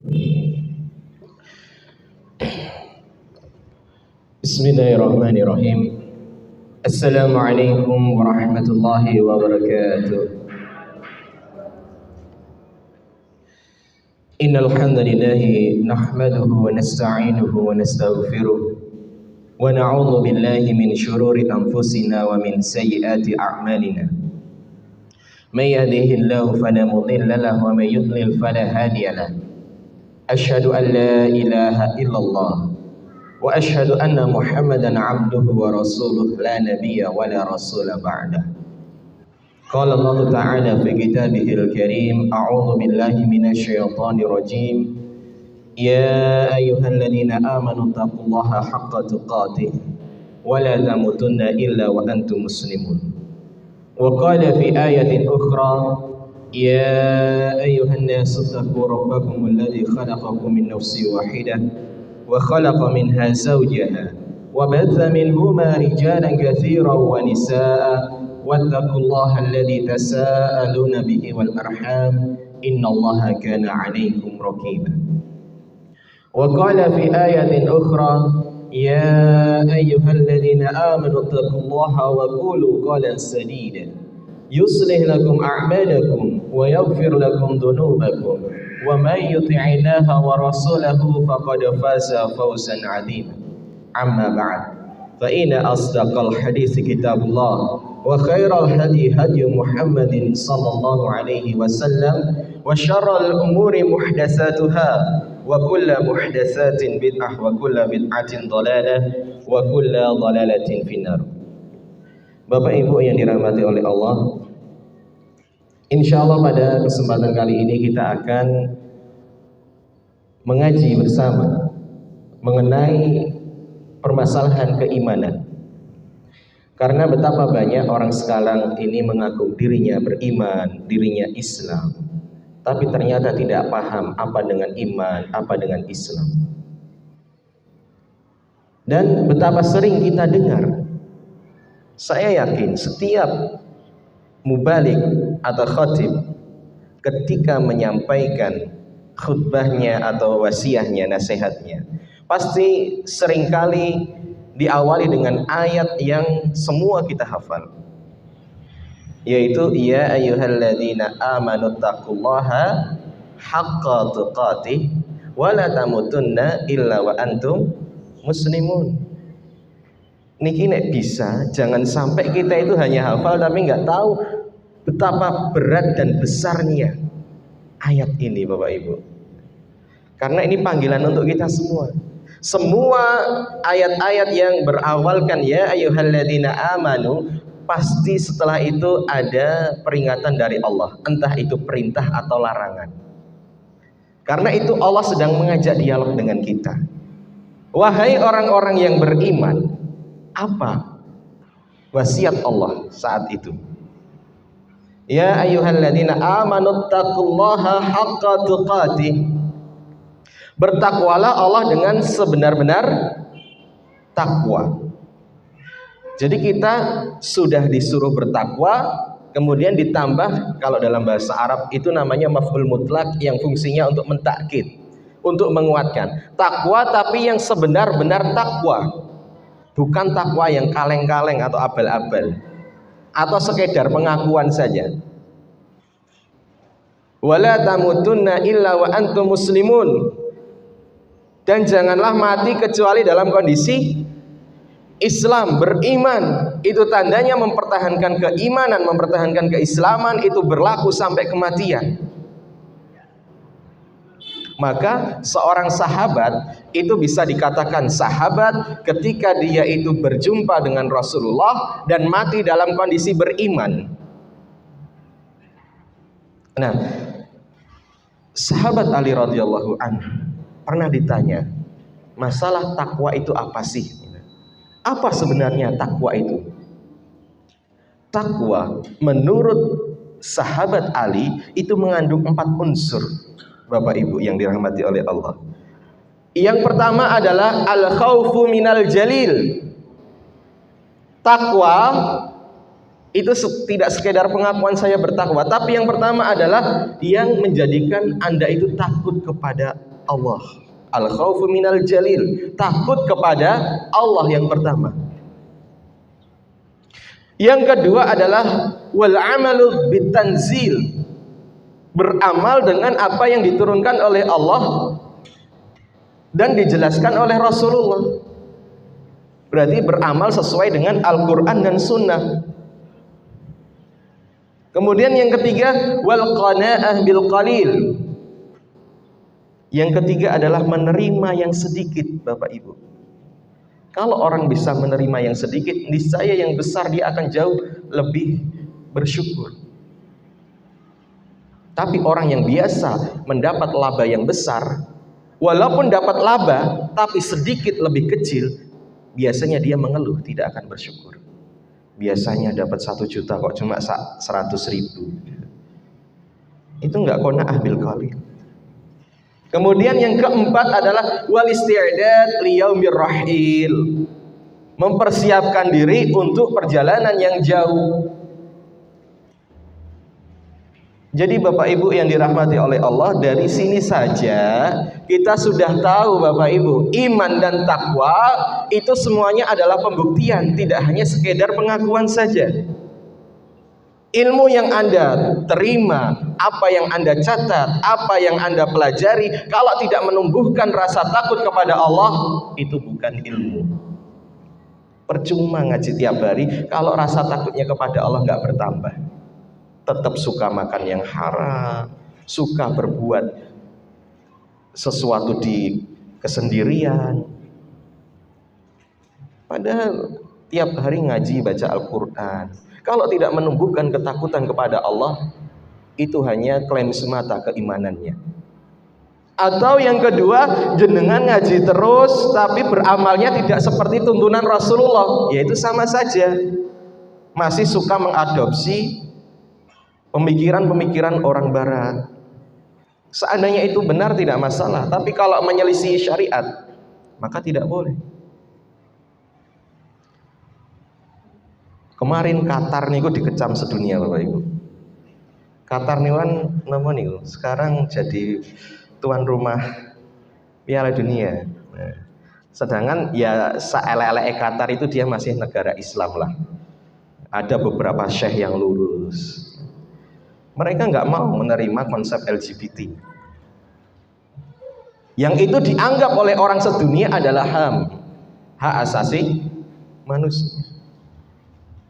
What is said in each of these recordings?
Bismillahirrahmanirrahim. Assalamualaikum warahmatullahi wabarakatuh. Innal hamdalillahi nahmaduhu wa nasta'inuhu wa nastaghfiruh wa na'udzu billahi min shururi anfusina wa min sayyiati a'malina. May yahdihillahu fala mudilla lahu wa may yudlil fala hadiya lahu. Asyhadu an la ilaha illallah wa asyhadu anna Muhammadan 'abduhu wa rasuluh la nabiyya wa la rasula ba'dah. Qala Allah Ta'ala fi kitabihil karim, a'udzu billahi minasy syaithanir rajim. Ya ayyuhalladzina amanu taqullaha haqqa tuqatih wa la tamutunna illa wa antum muslimun. Wa qala fi ayatin ukhra, ya ayyuhan nasu taqu rabbakum alladzi khalaqakum min nafsin wahidah wa khalaqa minha zawjaha wa batha minhuma rijalan katsiran wa nisaa'a wattaqullaha alladzi tasaaluna bihi wal arham innallaha kana 'alaykum raqiba. Wa qala fi ayatin ukhra, ya ayyuhalladzina amanu taqullaha wa qulu qawlan sadida yuslih lakum a'malakum wa yaghfir lakum dhunubakum wa may yuti'illaha wa rasulahu faqad faza fawzan 'azima. Amma ba'd, fa inna asdaqal hadits kitabullah wa khairal hadi hadi Muhammadin sallallahu alaihi wasallam wa syarral umuri muhdatsatuha wa kullu muhdatsatin bid'ah wa kullu bid'atin dhalalah wa kullu dhalalatin finnar. Bapak Ibu yang dirahmati oleh Allah, insyaallah pada kesempatan kali ini kita akan mengaji bersama mengenai permasalahan keimanan. Karena betapa banyak orang sekarang ini mengaku dirinya beriman, dirinya Islam, tapi ternyata tidak paham apa dengan iman, apa dengan Islam. Dan betapa sering kita dengar, saya yakin setiap mubalik atau khatib ketika menyampaikan khutbahnya atau wasiahnya, nasihatnya, pasti seringkali diawali dengan ayat yang semua kita hafal, yaitu ya ayyuhalladzina amanu taqullaha haqqa tuqatih wa la tamutunna illa wa antum muslimun. Niki nek bisa jangan sampai kita itu hanya hafal tapi nggak tahu betapa berat dan besarnya ayat ini, Bapak Ibu. Karena ini panggilan untuk kita semua. Semua ayat-ayat yang berawalkan ya ayyuhalladzina amanu, pasti setelah itu ada peringatan dari Allah, entah itu perintah atau larangan. Karena itu Allah sedang mengajak dialog dengan kita. Wahai orang-orang yang beriman, apa wasiat Allah saat itu? Ya ayyuhalladzina amanu taqullaha haqqa tuqatih. Bertakwalah Allah dengan sebenar-benar takwa. Jadi kita sudah disuruh bertakwa, kemudian ditambah, kalau dalam bahasa Arab itu namanya maf'ul mutlak yang fungsinya untuk mentakkid, untuk menguatkan. Takwa tapi yang sebenar-benar takwa. Bukan takwa yang kaleng-kaleng atau abal-abal, atau sekedar pengakuan saja. Wala tamutunna illa wa antum muslimun. Dan janganlah mati kecuali dalam kondisi Islam, beriman. Itu tandanya mempertahankan keimanan, mempertahankan keislaman, itu berlaku sampai kematian. Maka seorang sahabat itu bisa dikatakan sahabat ketika dia itu berjumpa dengan Rasulullah dan mati dalam kondisi beriman. Nah, sahabat Ali radhiyallahu anhu pernah ditanya, masalah takwa itu apa sih? Apa sebenarnya takwa itu? Takwa menurut sahabat Ali itu mengandung 4 unsur, Bapak Ibu yang dirahmati oleh Allah. Yang pertama adalah al-khaufu minal jalil. Takwa itu tidak sekedar pengakuan saya bertakwa, tapi yang pertama adalah yang menjadikan Anda itu takut kepada Allah. Al-khaufu minal jalil, takut kepada Allah yang pertama. Yang kedua adalah wal amalu bitanzil, beramal dengan apa yang diturunkan oleh Allah dan dijelaskan oleh Rasulullah. Berarti beramal sesuai dengan Al-Quran dan Sunnah. Kemudian yang ketiga wal qanaah bil qalil. Yang ketiga adalah menerima yang sedikit, Bapak Ibu. Kalau orang bisa menerima yang sedikit, niscaya yang besar dia akan jauh lebih bersyukur. Tapi orang yang biasa mendapat laba yang besar, walaupun dapat laba tapi sedikit lebih kecil, biasanya dia mengeluh, tidak akan bersyukur. Biasanya dapat 1 juta kok cuma 100.000. Itu enggak qanaah bil qalil. Kemudian yang keempat adalah wal isti'dad liyaumir rahil, mempersiapkan diri untuk perjalanan yang jauh. Jadi Bapak Ibu yang dirahmati oleh Allah, dari sini saja kita sudah tahu Bapak Ibu, iman dan takwa itu semuanya adalah pembuktian, tidak hanya sekedar pengakuan saja. Ilmu yang Anda terima, apa yang Anda catat, apa yang Anda pelajari, kalau tidak menumbuhkan rasa takut kepada Allah, itu bukan ilmu. Percuma ngaji tiap hari kalau rasa takutnya kepada Allah nggak bertambah. Tetap suka makan yang haram, suka berbuat sesuatu di kesendirian. Padahal tiap hari ngaji, baca Al-Quran, kalau tidak menumbuhkan ketakutan kepada Allah, itu hanya klaim semata keimanannya. Atau yang kedua, jenengan ngaji terus tapi beramalnya tidak seperti tuntunan Rasulullah, yaitu sama saja, masih suka mengadopsi pemikiran-pemikiran orang barat. Seandainya itu benar tidak masalah, tapi kalau menyelisih syariat maka tidak boleh. Kemarin Qatar niku dikecam sedunia Bapak Ibu. Qatar niku napa niku? Sekarang jadi tuan rumah Piala Dunia. Nah, sedangkan ya saelek-eleke Qatar itu dia masih negara Islam lah. Ada beberapa syekh yang lurus. Mereka nggak mau menerima konsep LGBT. Yang itu dianggap oleh orang sedunia adalah HAM, hak asasi manusia.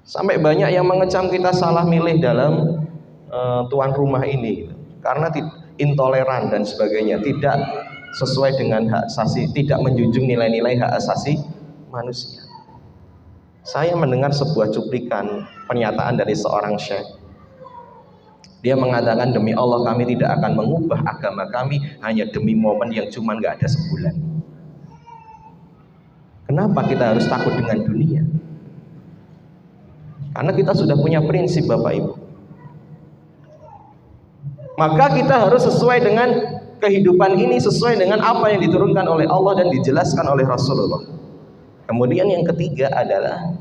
Sampai banyak yang mengecam kita salah milih dalam tuan rumah ini karena intoleran dan sebagainya, tidak sesuai dengan hak asasi, tidak menjunjung nilai-nilai hak asasi manusia. Saya mendengar sebuah cuplikan pernyataan dari seorang syekh. Dia mengatakan, demi Allah kami tidak akan mengubah agama kami hanya demi momen yang cuma nggak ada sebulan. Kenapa kita harus takut dengan dunia? Karena kita sudah punya prinsip Bapak Ibu. Maka kita harus sesuai dengan kehidupan ini, sesuai dengan apa yang diturunkan oleh Allah dan dijelaskan oleh Rasulullah. Kemudian yang ketiga adalah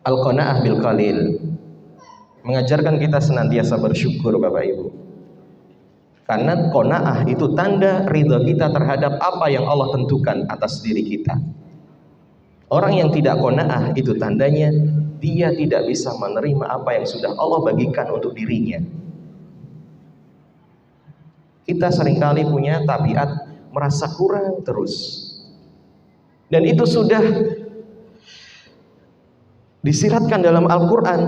al-qanaah bil qalil, mengajarkan kita senantiasa bersyukur Bapak Ibu. Karena qanaah itu tanda ridha kita terhadap apa yang Allah tentukan atas diri kita. Orang yang tidak qanaah itu tandanya dia tidak bisa menerima apa yang sudah Allah bagikan untuk dirinya. Kita seringkali punya tabiat merasa kurang terus. Dan itu sudah disiratkan dalam Al-Quran.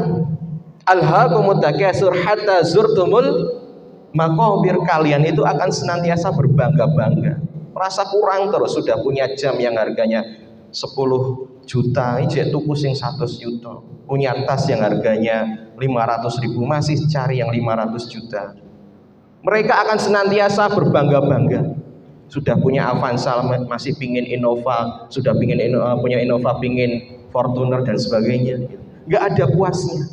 Alhaakumut takatsur hatta zurtumul maqabir. Kalian itu akan senantiasa berbangga-bangga, merasa kurang terus. Sudah punya jam yang harganya 10 juta, ijek tuku sing 100 juta. Punya tas yang harganya 500.000, masih cari yang 500 juta. Mereka akan senantiasa berbangga-bangga. Sudah punya Avanza, masih pingin Innova. Sudah pingin punya Innova, pingin Fortuner dan sebagainya. Gak ada puasnya.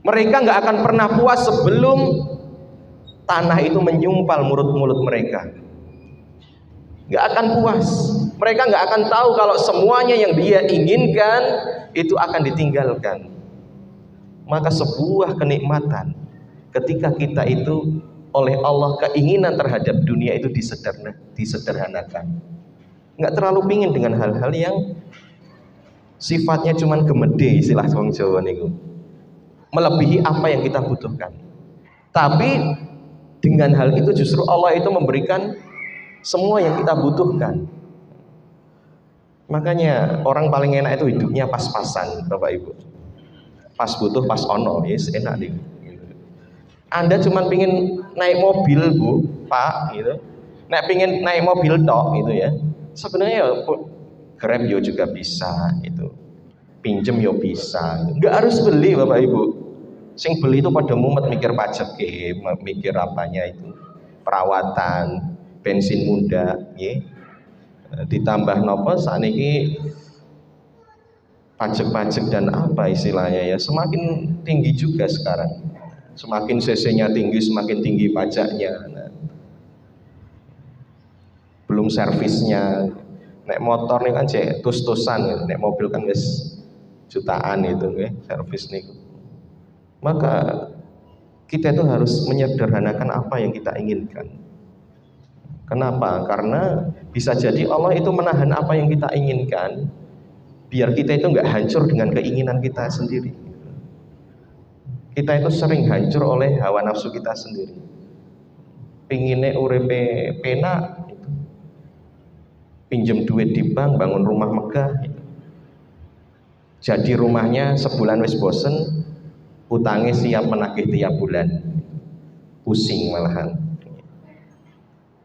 Mereka gak akan pernah puas sebelum tanah itu menyumpal mulut-mulut mereka. Gak akan puas. Mereka gak akan tahu kalau semuanya yang dia inginkan itu akan ditinggalkan. Maka sebuah kenikmatan ketika kita itu oleh Allah keinginan terhadap dunia itu disederhanakan. Nggak terlalu pingin dengan hal-hal yang sifatnya cuman gemede, istilah wong Jawa niku. Melebihi apa yang kita butuhkan. Tapi dengan hal itu justru Allah itu memberikan semua yang kita butuhkan. Makanya orang paling enak itu hidupnya pas-pasan, Bapak Ibu. Pas butuh, pas ono, yes, enak nih. Anda cuma pingin naik mobil, Bu, Pak, gitu. Pingin naik mobil tok, gitu ya. Sebenarnya ya, Grab yo juga bisa, gitu. Pinjem yo bisa, gitu. Nggak harus beli, Bapak Ibu. Sing beli itu pada mumet mikir pajak, mikir apanya itu, perawatan, bensin muda, ya. Ditambah nopo saniki pajak-pajak dan apa istilahnya ya, semakin tinggi juga sekarang. Semakin cc-nya tinggi, semakin tinggi pajaknya. Nah, belum servisnya. Nek motor nih kan cek tus-tusan, nek mobil kan wis jutaan itu nggih servis niku. Maka kita itu harus menyederhanakan apa yang kita inginkan. Kenapa? Karena bisa jadi Allah itu menahan apa yang kita inginkan biar kita itu nggak hancur dengan keinginan kita sendiri. Kita itu sering hancur oleh hawa nafsu kita sendiri. Pingine uripe penak, pinjem duit di bank, bangun rumah megah. Jadi rumahnya sebulan wis bosen, utangnya siap menagih tiap bulan, pusing malahan.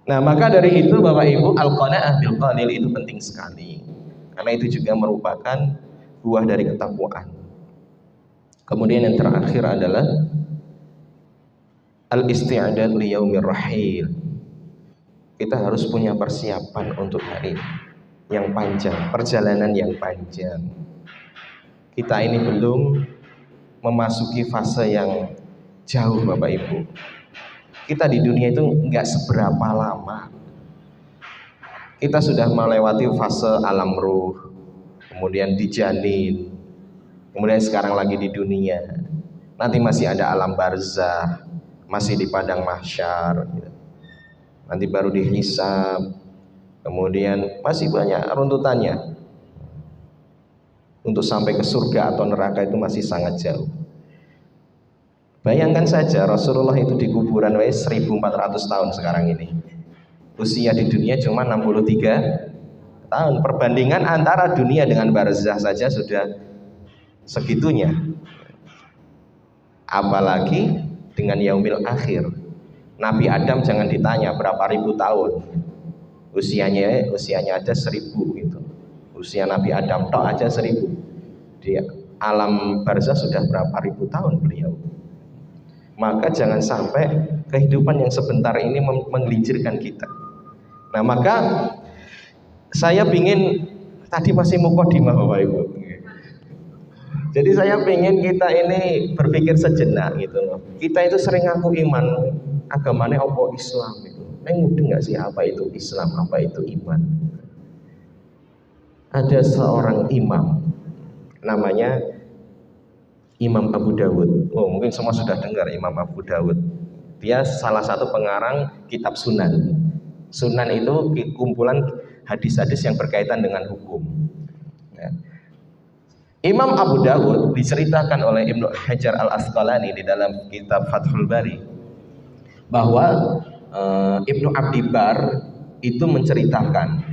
Nah maka dari itu Bapak Ibu, al-qanaah bil qalil itu penting sekali, karena itu juga merupakan buah dari ketakwaan. Kemudian yang terakhir adalah al-isti'dad li yaumir rahil. Kita harus punya persiapan untuk hari yang panjang, perjalanan yang panjang. Kita ini belum memasuki fase yang jauh Bapak Ibu. Kita di dunia itu nggak seberapa lama. Kita sudah melewati fase alam ruh, kemudian di janin, kemudian sekarang lagi di dunia. Nanti masih ada alam barzah, masih di padang mahsyar, nanti baru dihisab, kemudian masih banyak runtutannya. Untuk sampai ke surga atau neraka itu masih sangat jauh. Bayangkan saja Rasulullah itu di kuburan 1400 tahun sekarang ini. Usia di dunia cuma 63 tahun. Perbandingan antara dunia dengan barzah saja sudah segitunya. Apalagi dengan yaumil akhir. Nabi Adam jangan ditanya berapa ribu tahun. Usianya ada 1000 gitu. Usia Nabi Adam tok aja 1000. Di alam barzah sudah berapa ribu tahun beliau. Maka jangan sampai kehidupan yang sebentar ini menggelincirkan kita. Nah maka saya pingin, tadi masih mukadimah Bapak Ibu. Jadi saya pingin kita ini berpikir sejenak gitu loh. Kita itu sering ngaku iman, agamanya apa Islam itu. Ngerti nggak sih apa itu Islam, apa itu iman? Ada seorang imam, namanya Imam Abu Dawud. Oh, mungkin semua sudah dengar Imam Abu Dawud. Dia salah satu pengarang kitab Sunan. Sunan itu kumpulan hadis-hadis yang berkaitan dengan hukum. Ya. Imam Abu Dawud diceritakan oleh Ibnu Hajar Al-Asqalani di dalam kitab Fathul Bari bahwa Ibnu Abdi Bar itu menceritakan,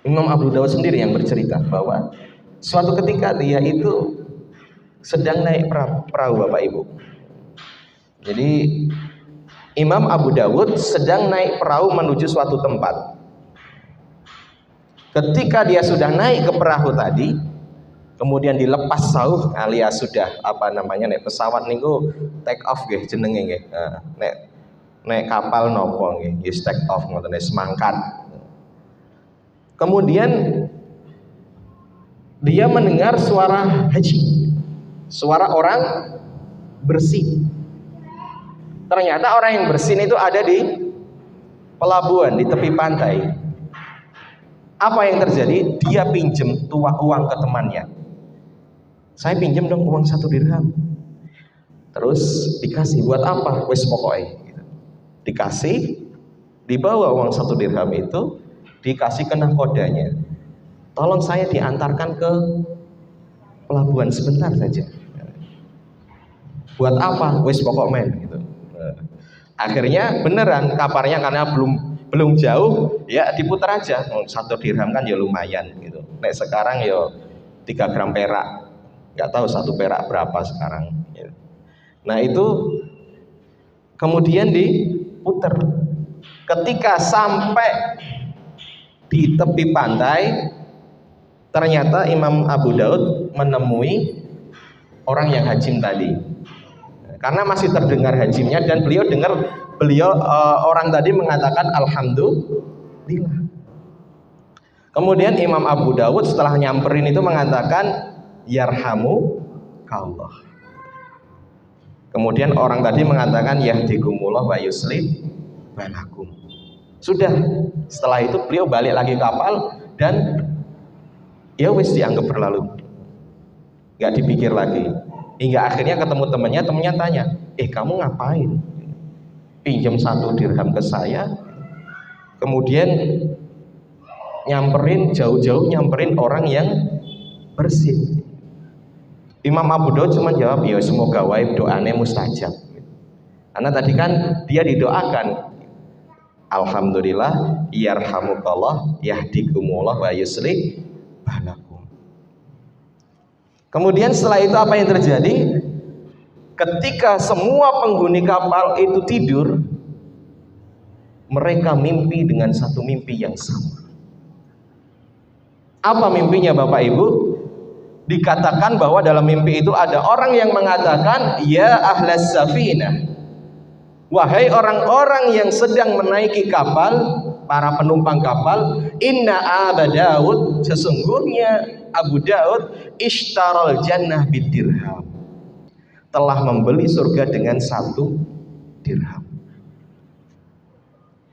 Imam Abu Dawud sendiri yang bercerita bahwa suatu ketika dia itu sedang naik perahu Bapak Ibu. Jadi Imam Abu Dawud sedang naik perahu menuju suatu tempat. Ketika dia sudah naik ke perahu tadi, kemudian dilepas sauh alias sudah naik pesawat niku take off nggih jenenge nggih. Nek kapal nopo nggih, take off ngoten semangkat. Kemudian dia mendengar suara haji, suara orang bersin. Ternyata orang yang bersin itu ada di pelabuhan, di tepi pantai. Apa yang terjadi? Dia pinjem uang ke temannya. Saya pinjem dong uang 1 dirham. Terus dikasih buat apa? Wis pokoknya gitu. Dikasih, dibawa uang 1 dirham itu, dikasih ke nahkodanya. Tolong saya diantarkan ke pelabuhan sebentar saja. Buat apa? Wis pokok men gitu. Akhirnya beneran kabarnya, karena belum jauh ya diputar aja. 1 dirham kan ya lumayan gitu. Nek sekarang ya 3 gram perak, nggak tahu 1 perak berapa sekarang. Nah itu kemudian diputar. Ketika sampai di tepi pantai, ternyata Imam Abu Daud menemui orang yang hajim tadi. Karena masih terdengar hajimnya, dan beliau orang tadi mengatakan alhamdulillah. Kemudian Imam Abu Dawud setelah nyamperin itu mengatakan yarhamu Allah. Kemudian orang tadi mengatakan yahdikumullah wa yuslih balakum. Sudah, setelah itu beliau balik lagi kapal dan ya wis dianggap berlalu, nggak dipikir lagi. Hingga akhirnya ketemu temannya tanya, kamu ngapain? Pinjam 1 dirham ke saya, kemudian jauh-jauh nyamperin orang yang bersih. Imam Abu Daud cuma jawab, ya semoga waib doanya mustajab. Karena tadi kan dia didoakan, alhamdulillah yarhamukallah yahdikumullah wa yuslih balakum. Kemudian setelah itu apa yang terjadi? Ketika semua penghuni kapal itu tidur, mereka mimpi dengan satu mimpi yang sama. Apa mimpinya Bapak Ibu? Dikatakan bahwa dalam mimpi itu ada orang yang mengatakan, ya ahlas safinah, wahai orang-orang yang sedang menaiki kapal, para penumpang kapal, inna Aba Daud, sesungguhnya Abu Daud ishtaral jannah bidirham, telah membeli surga dengan 1 dirham.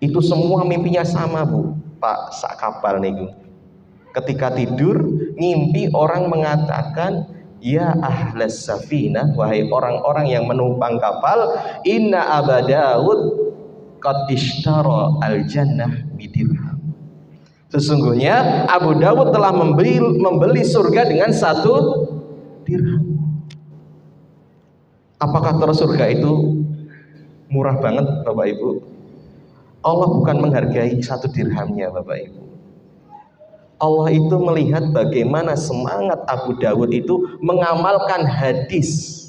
Itu semua mimpinya sama Bu, Pak sak kapal nih. Ketika tidur ngimpi orang mengatakan, ya ahlas safinah, wahai orang-orang yang menumpang kapal, inna Aba Daud qad ishtara al jannah bidirham, sesungguhnya Abu Dawud telah membeli surga dengan 1 dirham. Apakah terus surga itu murah banget Bapak Ibu? Allah bukan menghargai 1 dirhamnya Bapak Ibu. Allah itu melihat bagaimana semangat Abu Dawud itu mengamalkan hadis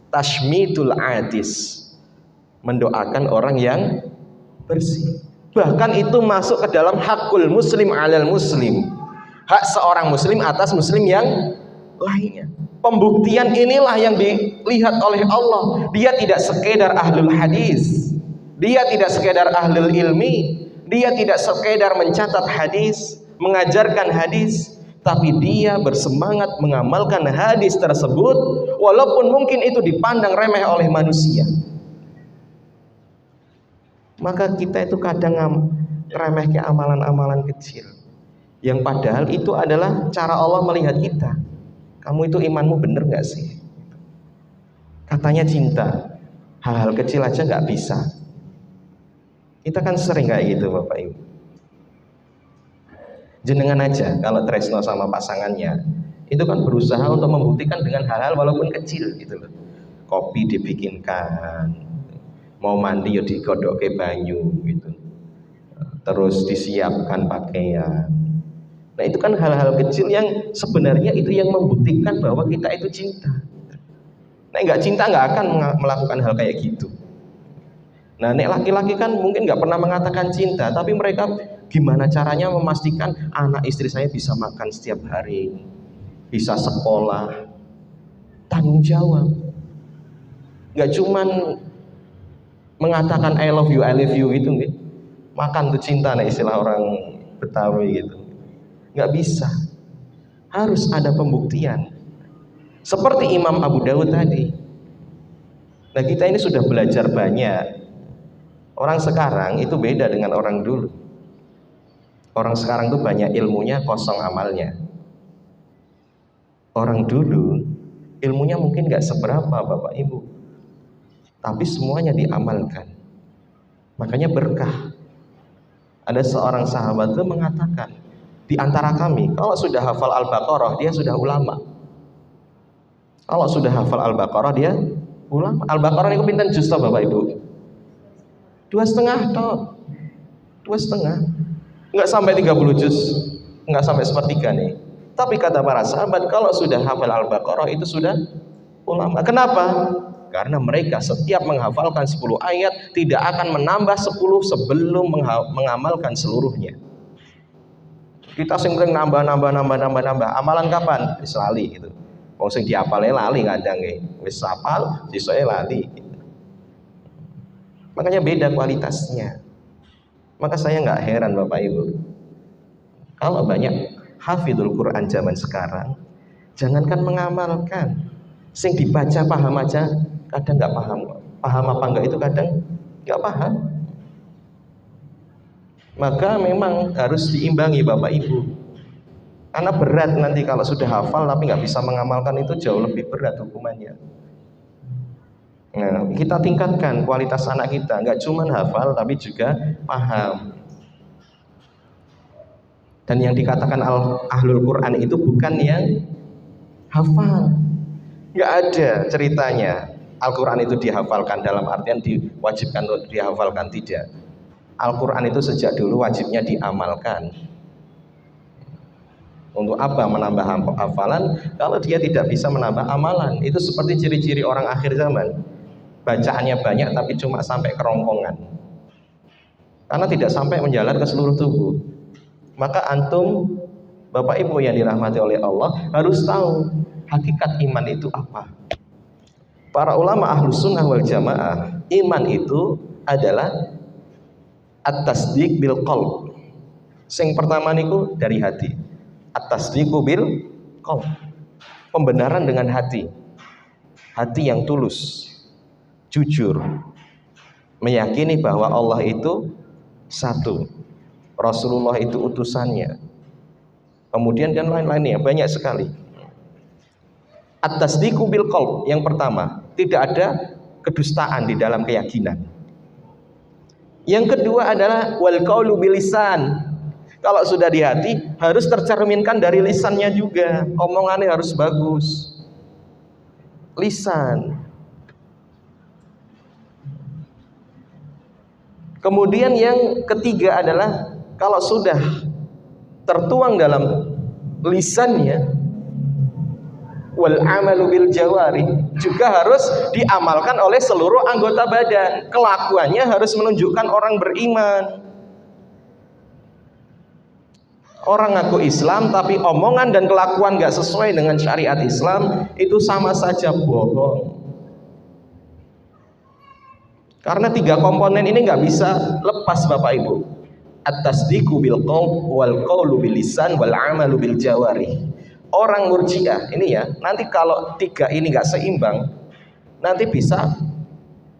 tashmidul adis, mendoakan orang yang bersih. Bahkan itu masuk ke dalam hakul muslim alal muslim, hak seorang muslim atas muslim yang lainnya. Pembuktian inilah yang dilihat oleh Allah. Dia tidak sekedar ahlul hadis, dia tidak sekedar ahlul ilmi, dia tidak sekedar mencatat hadis, mengajarkan hadis, tapi dia bersemangat mengamalkan hadis tersebut walaupun mungkin itu dipandang remeh oleh manusia. Maka kita itu kadang remeh ke amalan-amalan kecil, yang padahal itu adalah cara Allah melihat kita. Kamu itu imanmu bener gak sih? Katanya cinta, hal-hal kecil aja gak bisa. Kita kan sering kayak gitu Bapak Ibu. Jenengan aja kalau tresno sama pasangannya, itu kan berusaha untuk membuktikan dengan hal-hal walaupun kecil gitu loh. Kopi dibikinkan, mau mandi ya digodok ke banyu gitu, terus disiapkan pakaian. Nah itu kan hal-hal kecil yang sebenarnya itu yang membuktikan bahwa kita itu cinta. Nah nggak cinta nggak akan melakukan hal kayak gitu. Nah nek laki-laki kan mungkin nggak pernah mengatakan cinta, tapi mereka gimana caranya memastikan anak istri saya bisa makan setiap hari, bisa sekolah, tanggung jawab. Nggak cuman mengatakan I love you gitu, gitu. Makan tuh cinta, nah istilah orang Betawi gitu. Nggak bisa, harus ada pembuktian. Seperti Imam Abu Dawud tadi. Nah kita ini sudah belajar banyak. Orang sekarang itu beda dengan orang dulu. Orang sekarang tuh banyak ilmunya, kosong amalnya. Orang dulu ilmunya mungkin nggak seberapa Bapak Ibu, tapi semuanya diamalkan. Makanya berkah. Ada seorang sahabat itu mengatakan, di antara kami kalau sudah hafal Al-Baqarah dia sudah ulama. Kalau sudah hafal Al-Baqarah dia ulama. Al-Baqarah itu pinten juz Bapak Ibu? 2,5 toh. 2,5. Enggak sampai 30 juz. Enggak sampai sepertiga nih. Tapi kata para sahabat kalau sudah hafal Al-Baqarah itu sudah ulama. Kenapa? Karena mereka setiap menghafalkan 10 ayat tidak akan menambah 10 sebelum mengamalkan seluruhnya. Kita sing nambah. Amalan kapan? Wis lali gitu. Wong sing diapale lali kadang wis hafal, sisoe lali. Makanya beda kualitasnya. Maka saya nggak heran Bapak Ibu, kalau banyak hafidul Quran zaman sekarang, jangankan mengamalkan, sing dibaca paham aja, kadang nggak paham. Paham apa enggak itu kadang nggak paham. Maka memang harus diimbangi Bapak Ibu. Karena berat nanti kalau sudah hafal tapi nggak bisa mengamalkan, itu jauh lebih berat hukumannya. Nah, kita tingkatkan kualitas anak kita, nggak cuma hafal tapi juga paham. Dan yang dikatakan ahlul Quran itu bukan yang hafal. Nggak ada ceritanya Al-Quran itu dihafalkan dalam artian diwajibkan untuk dihafalkan, tidak. Al-Quran itu sejak dulu wajibnya diamalkan. Untuk apa menambah hafalan kalau dia tidak bisa menambah amalan? Itu seperti ciri-ciri orang akhir zaman. Bacaannya banyak tapi cuma sampai kerongkongan, karena tidak sampai menjalar ke seluruh tubuh. Maka antum Bapak Ibu yang dirahmati oleh Allah harus tahu hakikat iman itu apa. Para ulama Ahlus Sunnah wal Jamaah, iman itu adalah at-tasdiq bil qalb. Sing pertama niku dari hati. At-tasdiqu bil qalb. Pembenaran dengan hati. Hati yang tulus, jujur, meyakini bahwa Allah itu satu, Rasulullah itu utusannya, kemudian dan lain-lainnya banyak sekali. At-tasdiqu bil qalb yang pertama, tidak ada kedustaan di dalam keyakinan. Yang kedua adalah wal qaulu bil lisan. Kalau sudah di hati harus tercerminkan dari lisannya juga, omongannya harus bagus. Lisan. Kemudian yang ketiga adalah kalau sudah tertuang dalam lisannya, wal amalu bil jawari, juga harus diamalkan oleh seluruh anggota badan. Kelakuannya harus menunjukkan orang beriman. Orang ngaku Islam tapi omongan dan kelakuan gak sesuai dengan syariat Islam, itu sama saja bohong. Karena tiga komponen ini nggak bisa lepas Bapak Ibu. At-tasdiqu bil qalb wal qaulu bil lisan wal amalu bil jawari. Orang Murji'ah ini ya, nanti kalau tiga ini nggak seimbang, nanti bisa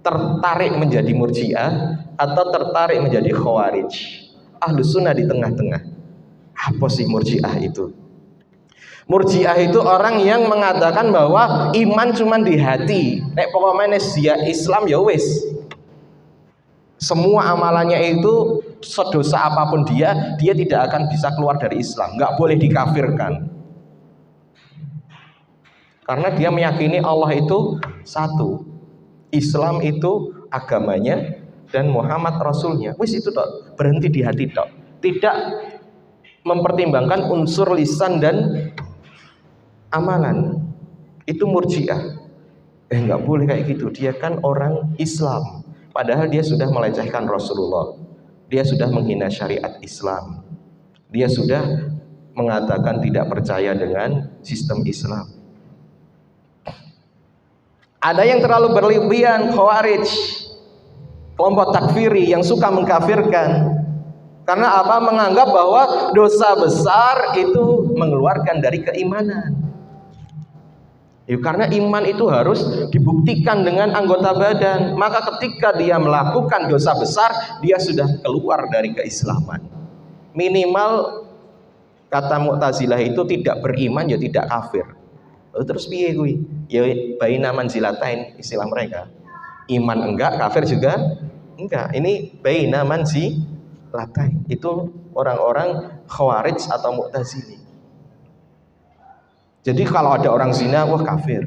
tertarik menjadi Murji'ah atau tertarik menjadi Khawarij. Ahlus Sunnah di tengah-tengah. Apa sih Murji'ah itu? Murji'ah itu orang yang mengatakan bahwa iman cuma di hati. Nek pokoknya dia Islam ya wis. Semua amalannya itu sedosa apapun dia tidak akan bisa keluar dari Islam, nggak boleh dikafirkan. Karena dia meyakini Allah itu satu, Islam itu agamanya dan Muhammad Rasulnya. Wis itu tok, berhenti di hati tok. Tidak mempertimbangkan unsur lisan dan amalan. Itu Murji'ah. Nggak boleh kayak gitu. Dia kan orang Islam. Padahal dia sudah melecehkan Rasulullah. Dia sudah menghina syariat Islam. Dia sudah mengatakan tidak percaya dengan sistem Islam. Ada yang terlalu berlebihan, Khawarij, kelompok takfiri yang suka mengkafirkan. Karena apa? Menganggap bahwa dosa besar itu mengeluarkan dari keimanan. Ya, karena iman itu harus dibuktikan dengan anggota badan. Maka ketika dia melakukan dosa besar, dia sudah keluar dari keislaman. Minimal kata Mu'tazilah itu tidak beriman ya tidak kafir. Terus piye kuwi? Ya baina manzilatain istilah mereka. Iman enggak, kafir juga enggak. Ini baina manzilatain. Itu orang-orang Khawarij atau Mu'tazili. Jadi kalau ada orang zina, wah kafir.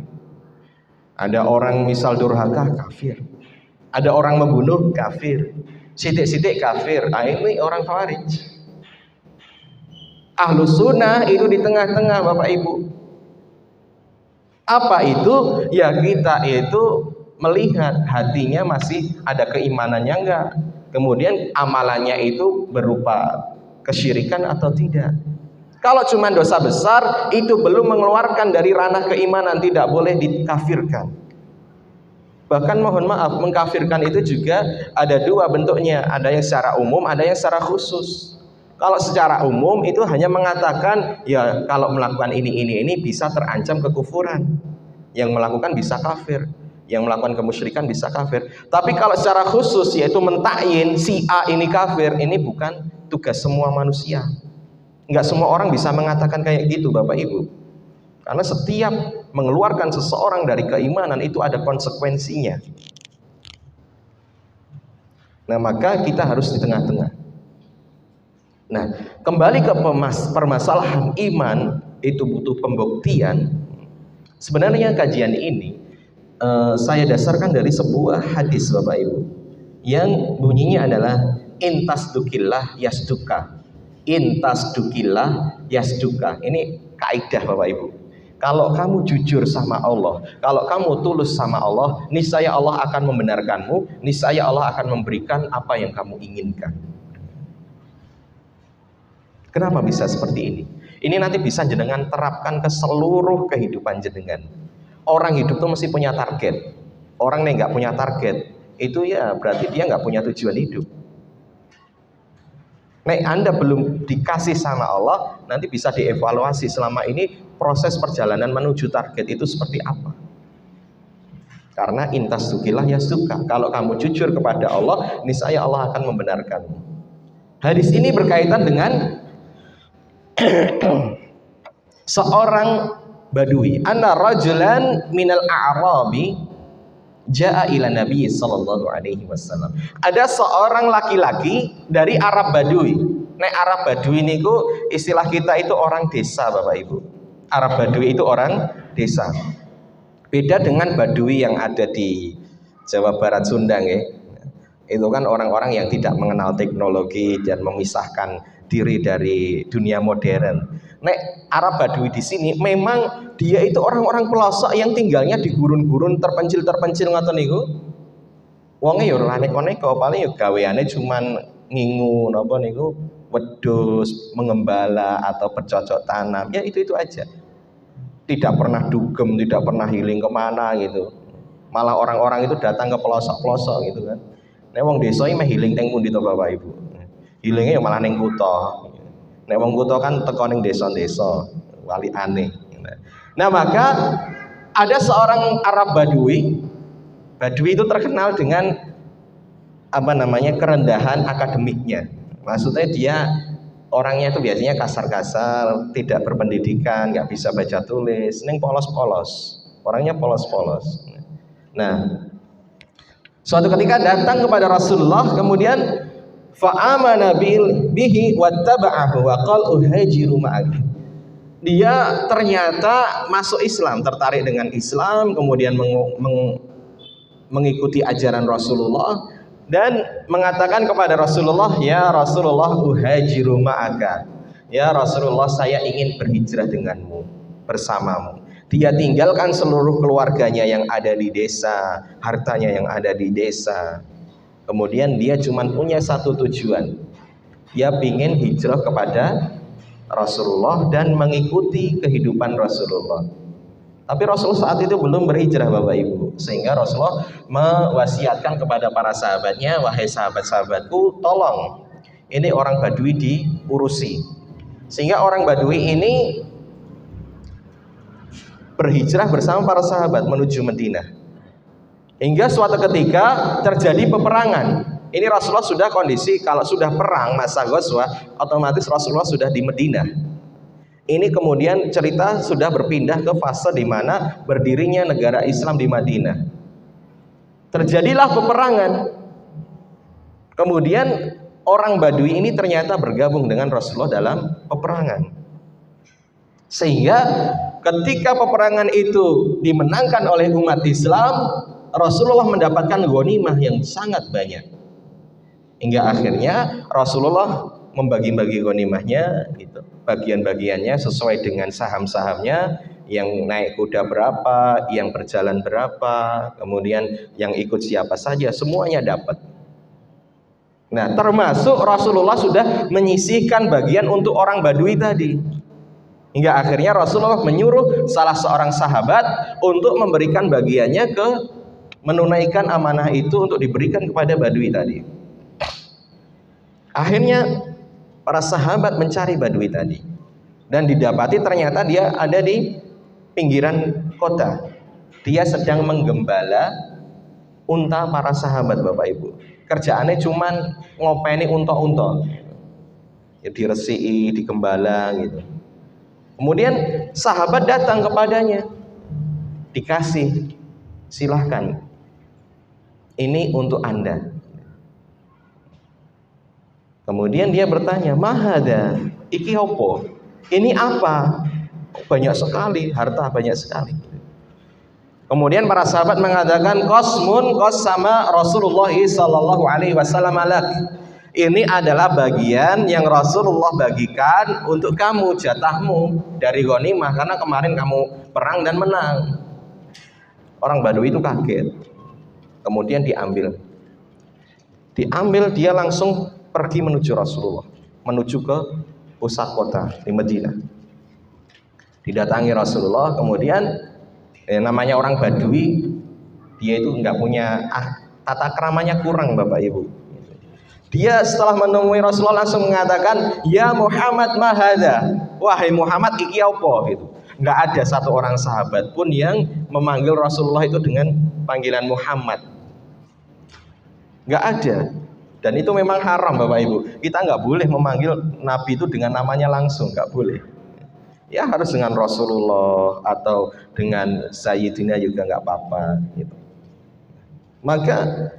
Ada orang misal durhaka, kafir. Ada orang membunuh, kafir. Sidik-sidik kafir. Nah, ini orang Khawarij. Ahlus sunnah itu di tengah-tengah, Bapak Ibu. Apa itu? Ya kita itu melihat hatinya masih ada keimanannya enggak, kemudian amalannya itu berupa kesyirikan atau tidak. Kalau cuma dosa besar itu belum mengeluarkan dari ranah keimanan, tidak boleh dikafirkan. Bahkan mohon maaf, mengkafirkan itu juga ada dua bentuknya, ada yang secara umum, ada yang secara khusus. Kalau secara umum itu hanya mengatakan ya kalau melakukan ini bisa terancam kekufuran, yang melakukan bisa kafir, yang melakukan kemusyrikan bisa kafir. Tapi kalau secara khusus yaitu mentakyin si A ini kafir, ini bukan tugas semua manusia. Enggak semua orang bisa mengatakan kayak gitu, Bapak Ibu. Karena setiap mengeluarkan seseorang dari keimanan itu ada konsekuensinya. Nah, maka kita harus di tengah-tengah. Nah, kembali ke permasalahan iman itu butuh pembuktian. Sebenarnya kajian ini saya dasarkan dari sebuah hadis, Bapak Ibu, yang bunyinya adalah intasdukillah yasduka. Intasdukillah yasduka. Ini kaidah, Bapak Ibu. Kalau kamu jujur sama Allah, kalau kamu tulus sama Allah, niscaya Allah akan membenarkanmu, niscaya Allah akan memberikan apa yang kamu inginkan. Kenapa bisa seperti ini? Ini nanti bisa jenengan terapkan ke seluruh kehidupan jenengan. Orang hidup itu mesti punya target. Orang yang nggak punya target, itu ya berarti dia nggak punya tujuan hidup. Nek Anda belum dikasih sama Allah, nanti bisa dievaluasi selama ini proses perjalanan menuju target itu seperti apa. Karena intasdukillah yasduka. Kalau kamu jujur kepada Allah, niscaya Allah akan membenarkanmu. Hadis ini berkaitan dengan seorang Badui. Anna rajulan minal a'rabi jaa ila Nabi sallallahu alaihi wasallam. Ada seorang laki-laki dari Arab Badui. Nek Arab Badui niku istilah kita itu orang desa, Bapak Ibu. Arab Badui itu orang desa. Beda dengan Badui yang ada di Jawa Barat Sunda nggih. Itu kan orang-orang yang tidak mengenal teknologi dan memisahkan diri dari dunia modern. Nek Arab Badui di sini memang dia itu orang-orang pelosok yang tinggalnya di gurun-gurun terpencil ngoten niku. Wonge ya ora neko-neko, paling ya gaweane cuman ngingu napa niku, wedhus, mengembala atau bercocok tanam. Ya itu aja. Tidak pernah dugem, tidak pernah healing kemana gitu. Malah orang-orang itu datang ke pelosok-pelosok gitu kan. Nek wong desa iki meh healing teng pundi to Bapak Ibu? Healinge ya malah ning kutha. Nek wong kutha kan teko ning desa-desa, wali aneh. Nah, maka ada seorang Arab Badui. Badui itu terkenal dengan kerendahan akademiknya. Maksudnya dia orangnya itu biasanya kasar-kasar, tidak berpendidikan, nggak bisa baca tulis, neng polos-polos. Orangnya polos-polos. Nah, suatu ketika datang kepada Rasulullah, kemudian fa'amana bihi wattaba'ahu wa qala uhajiru ma'ak. Dia ternyata masuk Islam, tertarik dengan Islam, kemudian mengikuti ajaran Rasulullah dan mengatakan kepada Rasulullah, ya Rasulullah uhajiru ma'aka. Ya Rasulullah, saya ingin berhijrah denganmu, bersamamu. Dia tinggalkan seluruh keluarganya yang ada di desa, hartanya yang ada di desa. Kemudian dia cuma punya satu tujuan. Dia ingin hijrah kepada Rasulullah dan mengikuti kehidupan Rasulullah. Tapi Rasulullah saat itu belum berhijrah, Bapak Ibu. Sehingga Rasulullah mewasiatkan kepada para sahabatnya, wahai sahabat-sahabatku, tolong ini orang Badui diurusi. Sehingga orang Badui ini berhijrah bersama para sahabat menuju Madinah. Hingga suatu ketika terjadi peperangan. Ini Rasulullah sudah kondisi kalau sudah perang masa ghazwah, otomatis Rasulullah sudah di Madinah. Ini kemudian cerita sudah berpindah ke fase di mana berdirinya negara Islam di Madinah. Terjadilah peperangan. Kemudian orang Badui ini ternyata bergabung dengan Rasulullah dalam peperangan. Sehingga ketika peperangan itu dimenangkan oleh umat Islam, Rasulullah mendapatkan ghanimah yang sangat banyak. Hingga akhirnya Rasulullah membagi-bagi ghanimahnya gitu. Bagian-bagiannya sesuai dengan saham-sahamnya, yang naik kuda berapa, yang berjalan berapa, kemudian yang ikut siapa saja, semuanya dapat. Nah, termasuk Rasulullah sudah menyisihkan bagian untuk orang Badui tadi. Hingga akhirnya Rasulullah menyuruh salah seorang sahabat untuk memberikan bagiannya menunaikan amanah itu untuk diberikan kepada Badui tadi. Akhirnya para sahabat mencari Badui tadi dan didapati ternyata dia ada di pinggiran kota. Dia sedang menggembala unta para sahabat, Bapak Ibu. Kerjaannya cuman ngopeni unta-unta. Ya, diresiki, digembala gitu. Kemudian sahabat datang kepadanya, dikasih, silahkan, ini untuk Anda. Kemudian dia bertanya, mahada, iki opo? Ini apa? Banyak sekali, harta banyak sekali. Kemudian para sahabat mengatakan, qasmun qasama Rasulullah sallallahu alaihi wasallam alak. Ini adalah bagian yang Rasulullah bagikan untuk kamu, jatahmu dari ghanimah, karena kemarin kamu perang dan menang. Orang Badui itu kaget. Kemudian diambil, dia langsung pergi menuju Rasulullah, menuju ke pusat kota di Madinah. Didatangi Rasulullah, kemudian namanya orang Badui, dia itu nggak punya tata keramanya kurang, Bapak Ibu. Dia setelah menemui Rasulullah langsung mengatakan, ya Muhammad mahada, wahai Muhammad iki apa gitu. Nggak ada satu orang sahabat pun yang memanggil Rasulullah itu dengan panggilan Muhammad. Nggak ada. Dan itu memang haram, Bapak Ibu. Kita nggak boleh memanggil Nabi itu dengan namanya langsung, nggak boleh. Ya harus dengan Rasulullah atau dengan Sayyidina juga nggak apa-apa gitu. Maka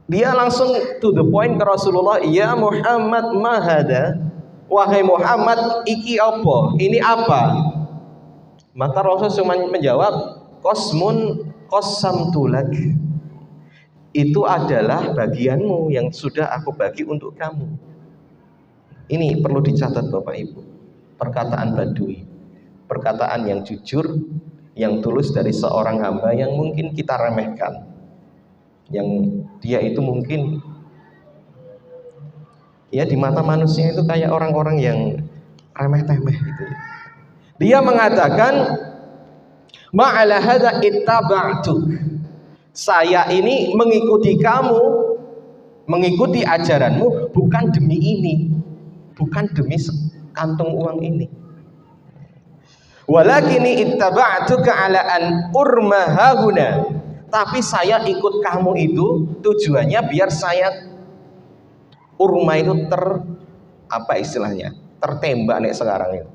dia langsung to the point ke Rasulullah, ya Muhammad mahada, wahai Muhammad iki apa? Ini apa? Maka Rasul cuma menjawab, qasmun qasamtulak. Itu adalah bagianmu yang sudah aku bagi untuk kamu. Ini perlu dicatat, Bapak Ibu. Perkataan Badui, perkataan yang jujur, yang tulus dari seorang hamba yang mungkin kita remehkan, yang dia itu mungkin ya di mata manusia itu kayak orang-orang yang remeh-temeh gitu. Dia mengatakan, ma'ala hadza ittaba'tuk. Saya ini mengikuti kamu, mengikuti ajaranmu bukan demi ini, bukan demi kantung uang ini. Walakini ittaba'tuka ala an urma hahuna. Tapi saya ikut kamu itu tujuannya biar saya urma itu apa istilahnya? Tertembak nih sekarang itu.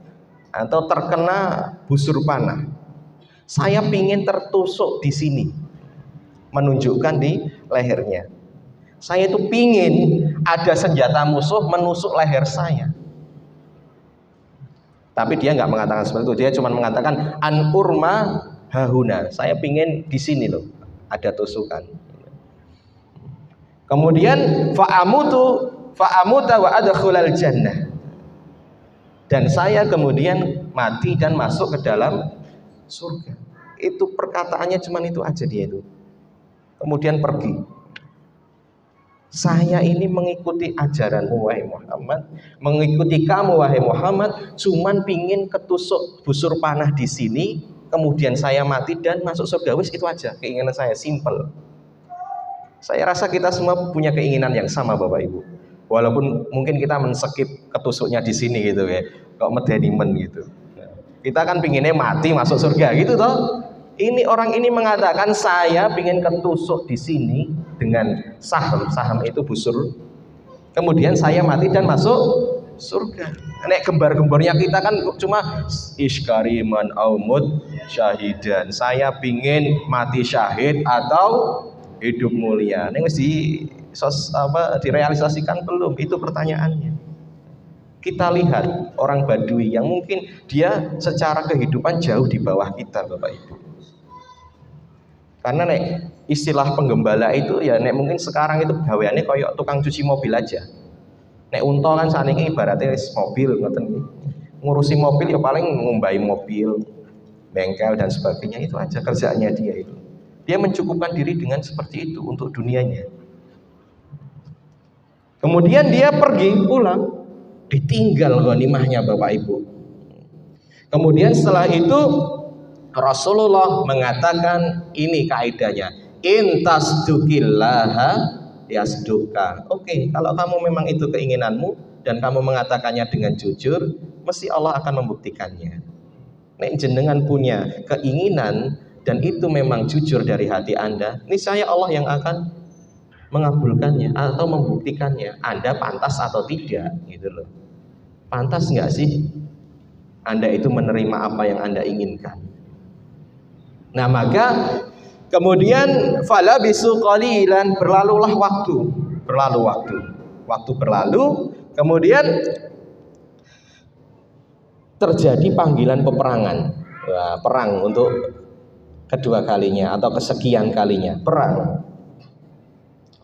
Atau terkena busur panah. Saya pingin tertusuk di sini. Menunjukkan di lehernya. Saya itu pingin ada senjata musuh menusuk leher saya. Tapi dia nggak mengatakan seperti itu. Dia cuma mengatakan an urma hahuna. Saya pingin di sini loh, ada tusukan. Kemudian fa'amuta wa adkhulal jannah. Dan saya kemudian mati dan masuk ke dalam surga. Itu perkataannya cuma itu aja dia itu. Kemudian pergi. Saya ini mengikuti ajaranmu wahai Muhammad, mengikuti kamu wahai Muhammad, cuman pingin ketusuk busur panah di sini, kemudian saya mati dan masuk surga. Wis itu aja keinginan saya, simple. Saya rasa kita semua punya keinginan yang sama, Bapak Ibu. Walaupun mungkin kita men-skip ketusuknya di sini gitu ya, kok medeni men gitu. Kita kan pinginnya mati masuk surga gitu toh. Ini orang ini mengatakan saya pingin ketusuk di sini dengan saham itu busur. Kemudian saya mati dan masuk surga. Nek gembar-gembornya kita kan cuma iskariman aumud syahidan. Saya pingin mati syahid atau hidup mulia. Ini mesti direalisasikan belum? Itu pertanyaannya. Kita lihat orang Badui yang mungkin dia secara kehidupan jauh di bawah kita, Bapak Ibu. Karena istilah penggembala itu ya mungkin sekarang itu gaweannya kayak tukang cuci mobil aja. Unta kan saat ini ibaratnya mobil, ngurusi mobil ya paling ngumbai mobil, bengkel dan sebagainya, itu aja kerjaannya dia itu. Dia mencukupkan diri dengan seperti itu untuk dunianya. Kemudian dia pergi pulang, ditinggal ghanimahnya Bapak Ibu. Kemudian setelah itu Rasulullah mengatakan ini kaidahnya, intasdukillaha yasduka. Oke, kalau kamu memang itu keinginanmu dan kamu mengatakannya dengan jujur, mesti Allah akan membuktikannya. Nek jenengan punya keinginan dan itu memang jujur dari hati Anda, niscaya Allah yang akan mengabulkannya atau membuktikannya. Anda pantas atau tidak, gitu loh. Pantas nggak sih Anda itu menerima apa yang Anda inginkan? Nah, maka kemudian fala bisu qalilan, berlalulah waktu, waktu berlalu, kemudian terjadi panggilan peperangan. Wah, perang untuk kedua kalinya atau kesekian kalinya, perang.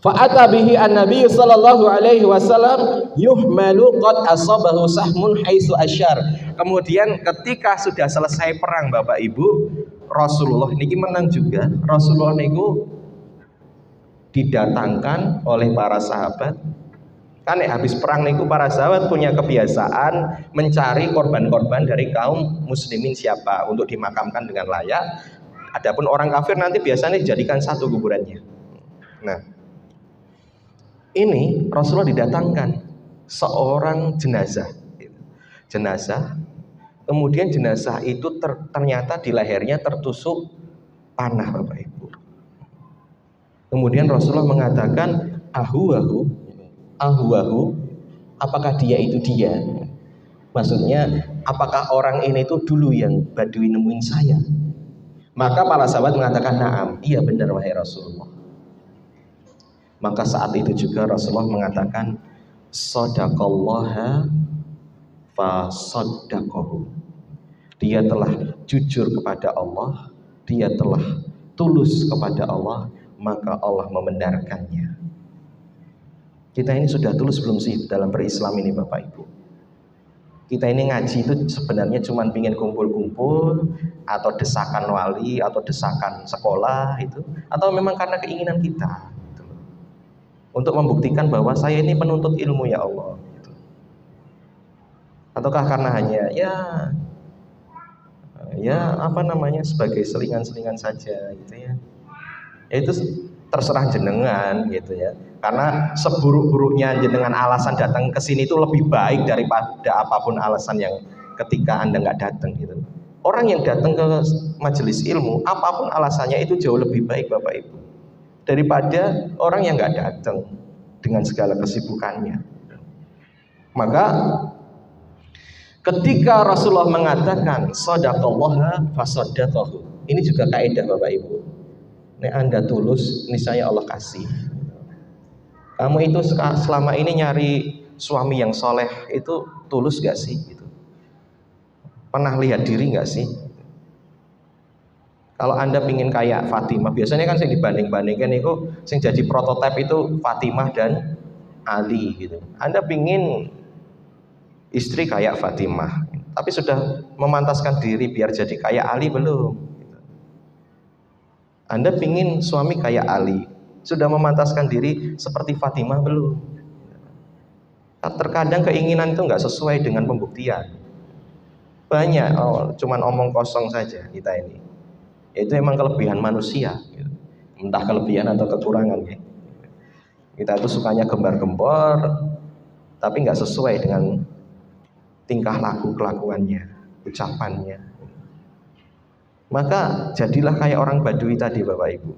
Fa'ata bihi an-nabi sallallahu alaihi wasallam yuhmalu qad asabahu sahmun haitsu asyar. Kemudian ketika sudah selesai perang Bapak Ibu, Rasulullah niki menang juga. Rasulullah niku didatangkan oleh para sahabat. Kan habis perang niku para sahabat punya kebiasaan mencari korban-korban dari kaum muslimin siapa untuk dimakamkan dengan layak. Adapun orang kafir nanti biasanya dijadikan satu kuburannya. Nah, ini Rasulullah didatangkan seorang jenazah. Kemudian jenazah itu ternyata di lehernya tertusuk panah Bapak Ibu. Kemudian Rasulullah mengatakan ahuwahu, apakah dia itu dia? Maksudnya apakah orang ini itu dulu yang Badui nemuin saya? Maka para sahabat mengatakan na'am, iya benar wahai Rasulullah. Maka saat itu juga Rasulullah mengatakan sadaqallaha fa saddaqahu. Dia telah jujur kepada Allah, dia telah tulus kepada Allah, maka Allah membenarkannya. Kita ini sudah tulus belum sih dalam berislam ini Bapak Ibu? Kita ini ngaji itu sebenarnya cuma pingin kumpul-kumpul, atau desakan wali, atau desakan sekolah itu, atau memang karena keinginan kita gitu, untuk membuktikan bahwa saya ini penuntut ilmu ya Allah gitu. Ataukah karena hanya sebagai selingan-selingan saja gitu ya. Itu terserah jenengan gitu ya. Karena seburuk-buruknya jenengan alasan datang ke sini itu lebih baik daripada apapun alasan yang ketika Anda nggak datang gitu. Orang yang datang ke majelis ilmu, apapun alasannya itu jauh lebih baik Bapak Ibu, daripada orang yang nggak datang dengan segala kesibukannya. Maka ketika Rasulullah mengatakan sadaqallaha fasaddaqahu, ini juga kaidah Bapak Ibu. Nek Anda tulus, niscaya Allah kasih. Kamu itu selama ini nyari suami yang soleh itu tulus gak sih? Gitu. Pernah lihat diri gak sih? Kalau Anda pingin kayak Fatimah, biasanya kan yang dibanding-bandingkan itu, yang jadi prototipe itu Fatimah dan Ali gitu. Anda pingin istri kayak Fatimah, tapi sudah memantaskan diri biar jadi kayak Ali belum? Anda pingin suami kayak Ali, sudah memantaskan diri seperti Fatimah belum? Terkadang keinginan itu nggak sesuai dengan pembuktian. Banyak cuman omong kosong saja kita ini. Itu emang kelebihan manusia, gitu. Entah kelebihan atau kekurangan. Ya. Kita itu sukanya gembar-gembor, tapi nggak sesuai dengan tingkah laku kelakuannya, ucapannya. Maka jadilah kayak orang Badui tadi Bapak Ibu.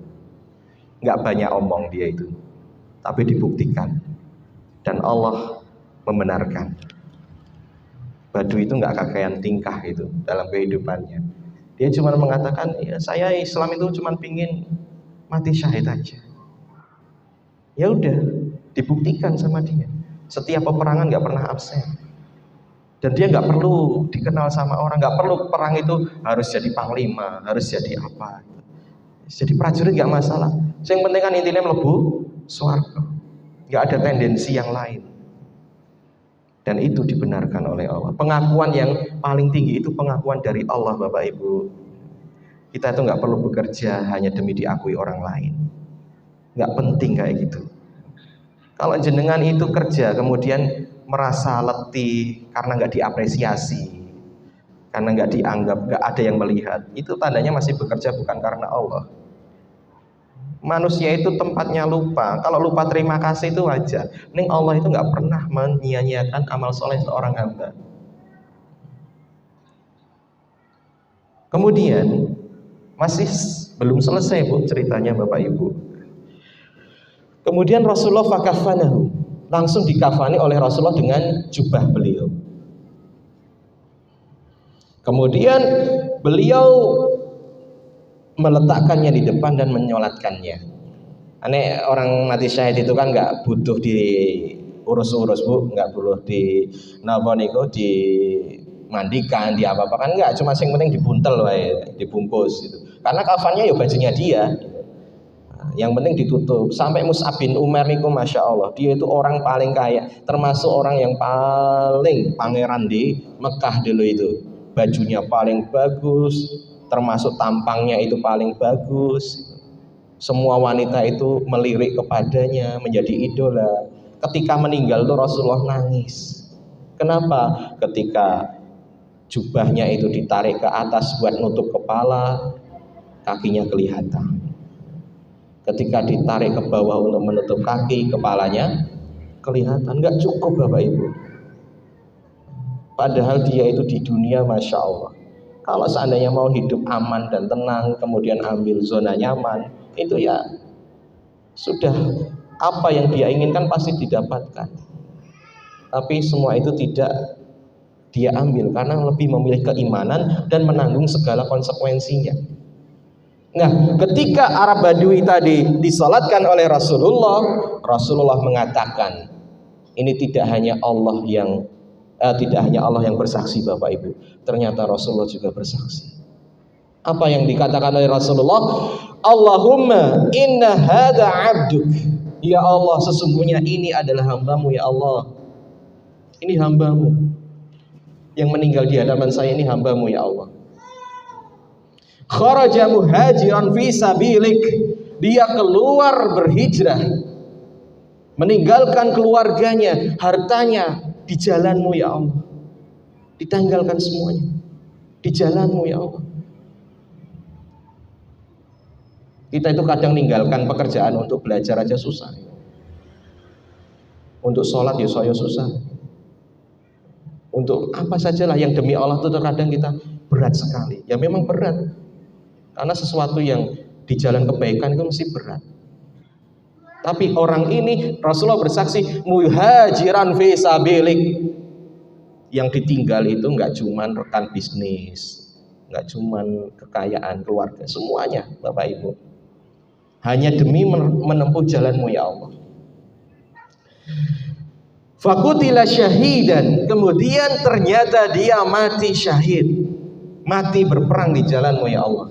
Nggak banyak omong dia itu, tapi dibuktikan dan Allah membenarkan. Badui itu nggak kakean tingkah itu dalam kehidupannya. Dia cuma mengatakan, ya saya Islam itu cuma pingin mati syahid aja. Ya udah, dibuktikan sama dia. Setiap peperangan nggak pernah absen. Dan dia nggak perlu dikenal sama orang, nggak perlu perang itu harus jadi panglima, harus jadi apa. Jadi prajurit nggak masalah. Yang penting kan intinya melebu swarga. Nggak ada tendensi yang lain. Dan itu dibenarkan oleh Allah. Pengakuan yang paling tinggi itu pengakuan dari Allah, Bapak Ibu. Kita itu nggak perlu bekerja hanya demi diakui orang lain. Nggak penting kayak gitu. Kalau jenengan itu kerja kemudian merasa letih karena nggak diapresiasi, karena nggak dianggap, nggak ada yang melihat, itu tandanya masih bekerja bukan karena Allah. Manusia itu tempatnya lupa. Kalau lupa terima kasih itu wajar. Ning Allah itu nggak pernah menyia-nyiakan amal soleh seorang hamba. Kemudian masih belum selesai Bu ceritanya Bapak Ibu. Kemudian Rasulullah fakafanahu, langsung dikafani oleh Rasulullah dengan jubah beliau. Kemudian beliau meletakkannya di depan dan menyolatkannya. Aneh, orang mati syahid itu kan nggak butuh diurus-urus Bu, nggak perlu di dimandikan, di apa-apa kan nggak, cuma yang penting dibuntel, dibungkus gitu. Karena kafannya ya bajunya dia. Yang penting ditutup. Sampai Mus'ab bin Umar itu Masya Allah, dia itu orang paling kaya, termasuk orang yang paling pangeran di Mekah dulu itu. Bajunya paling bagus, termasuk tampangnya itu paling bagus. Semua wanita itu melirik kepadanya, menjadi idola. Ketika meninggal itu Rasulullah nangis. Kenapa? Ketika jubahnya itu ditarik ke atas buat nutup kepala, kakinya kelihatan. Ketika ditarik ke bawah untuk menutup kaki, kepalanya kelihatan. Nggak cukup Bapak Ibu. Padahal dia itu di dunia Masya Allah. Kalau seandainya mau hidup aman dan tenang, kemudian ambil zona nyaman, itu ya sudah, apa yang dia inginkan pasti didapatkan. Tapi semua itu tidak dia ambil karena lebih memilih keimanan dan menanggung segala konsekuensinya. Nah, ketika Arab Badui tadi disalatkan oleh Rasulullah, Rasulullah mengatakan, ini tidak hanya Allah yang bersaksi Bapak Ibu, ternyata Rasulullah juga bersaksi. Apa yang dikatakan oleh Rasulullah? Allahumma inna hadza 'abduk. Ya Allah, sesungguhnya ini adalah hambamu ya Allah. Ini hambamu. Yang meninggal di hadapan saya ini hambamu ya Allah. Kharaja muhajiran fi sabilik. Dia keluar berhijrah, meninggalkan keluarganya, hartanya di jalanmu ya Allah. Ditanggalkan semuanya di jalanmu ya Allah. Kita itu kadang meninggalkan pekerjaan untuk belajar aja susah. Untuk sholat ya saya susah. Untuk apa sajalah yang demi Allah itu terkadang kita berat sekali. Ya memang berat. Karena sesuatu yang di jalan kebaikan itu mesti berat. Tapi orang ini Rasulullah bersaksi muhajiran fi sabilik. Yang ditinggal itu nggak cuman rekan bisnis, nggak cuman kekayaan keluarga, semuanya Bapak Ibu. Hanya demi menempuh jalanmu ya Allah. Fakutila syahidan, kemudian ternyata dia mati syahid, mati berperang di jalanmu ya Allah.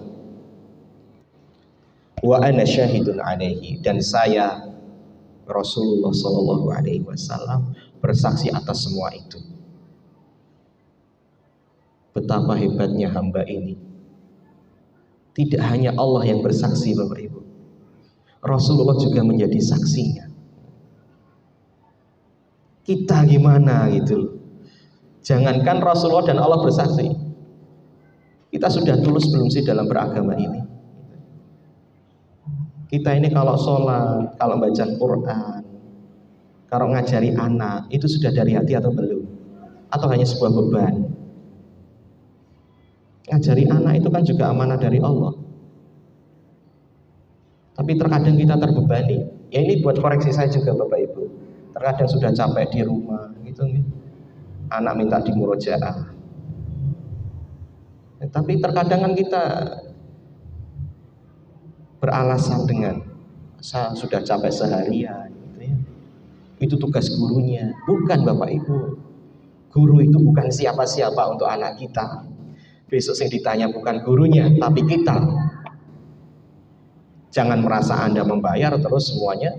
Wa ana syahidun alaihi, dan saya Rasulullah sallallahu alaihi wasallam bersaksi atas semua itu. Betapa hebatnya hamba ini. Tidak hanya Allah yang bersaksi Bapak Ibu, Rasulullah juga menjadi saksinya. Kita gimana gitu. Jangankan Rasulullah dan Allah bersaksi, kita sudah tulus belum sih dalam beragama ini? Kita ini kalau sholat, kalau baca Quran, kalau ngajari anak, itu sudah dari hati atau belum? Atau hanya sebuah beban? Ngajari anak itu kan juga amanah dari Allah. Tapi terkadang kita terbebani. Ya ini buat koreksi saya juga Bapak Ibu. Terkadang sudah capek di rumah, gitu nih. Anak minta di murojaah. Tapi terkadang kan kita beralasan dengan saya sudah capek seharian, Itu tugas gurunya. Bukan Bapak Ibu. Guru itu bukan siapa-siapa untuk anak kita. Besok yang ditanya bukan gurunya, tapi kita. Jangan merasa Anda membayar terus semuanya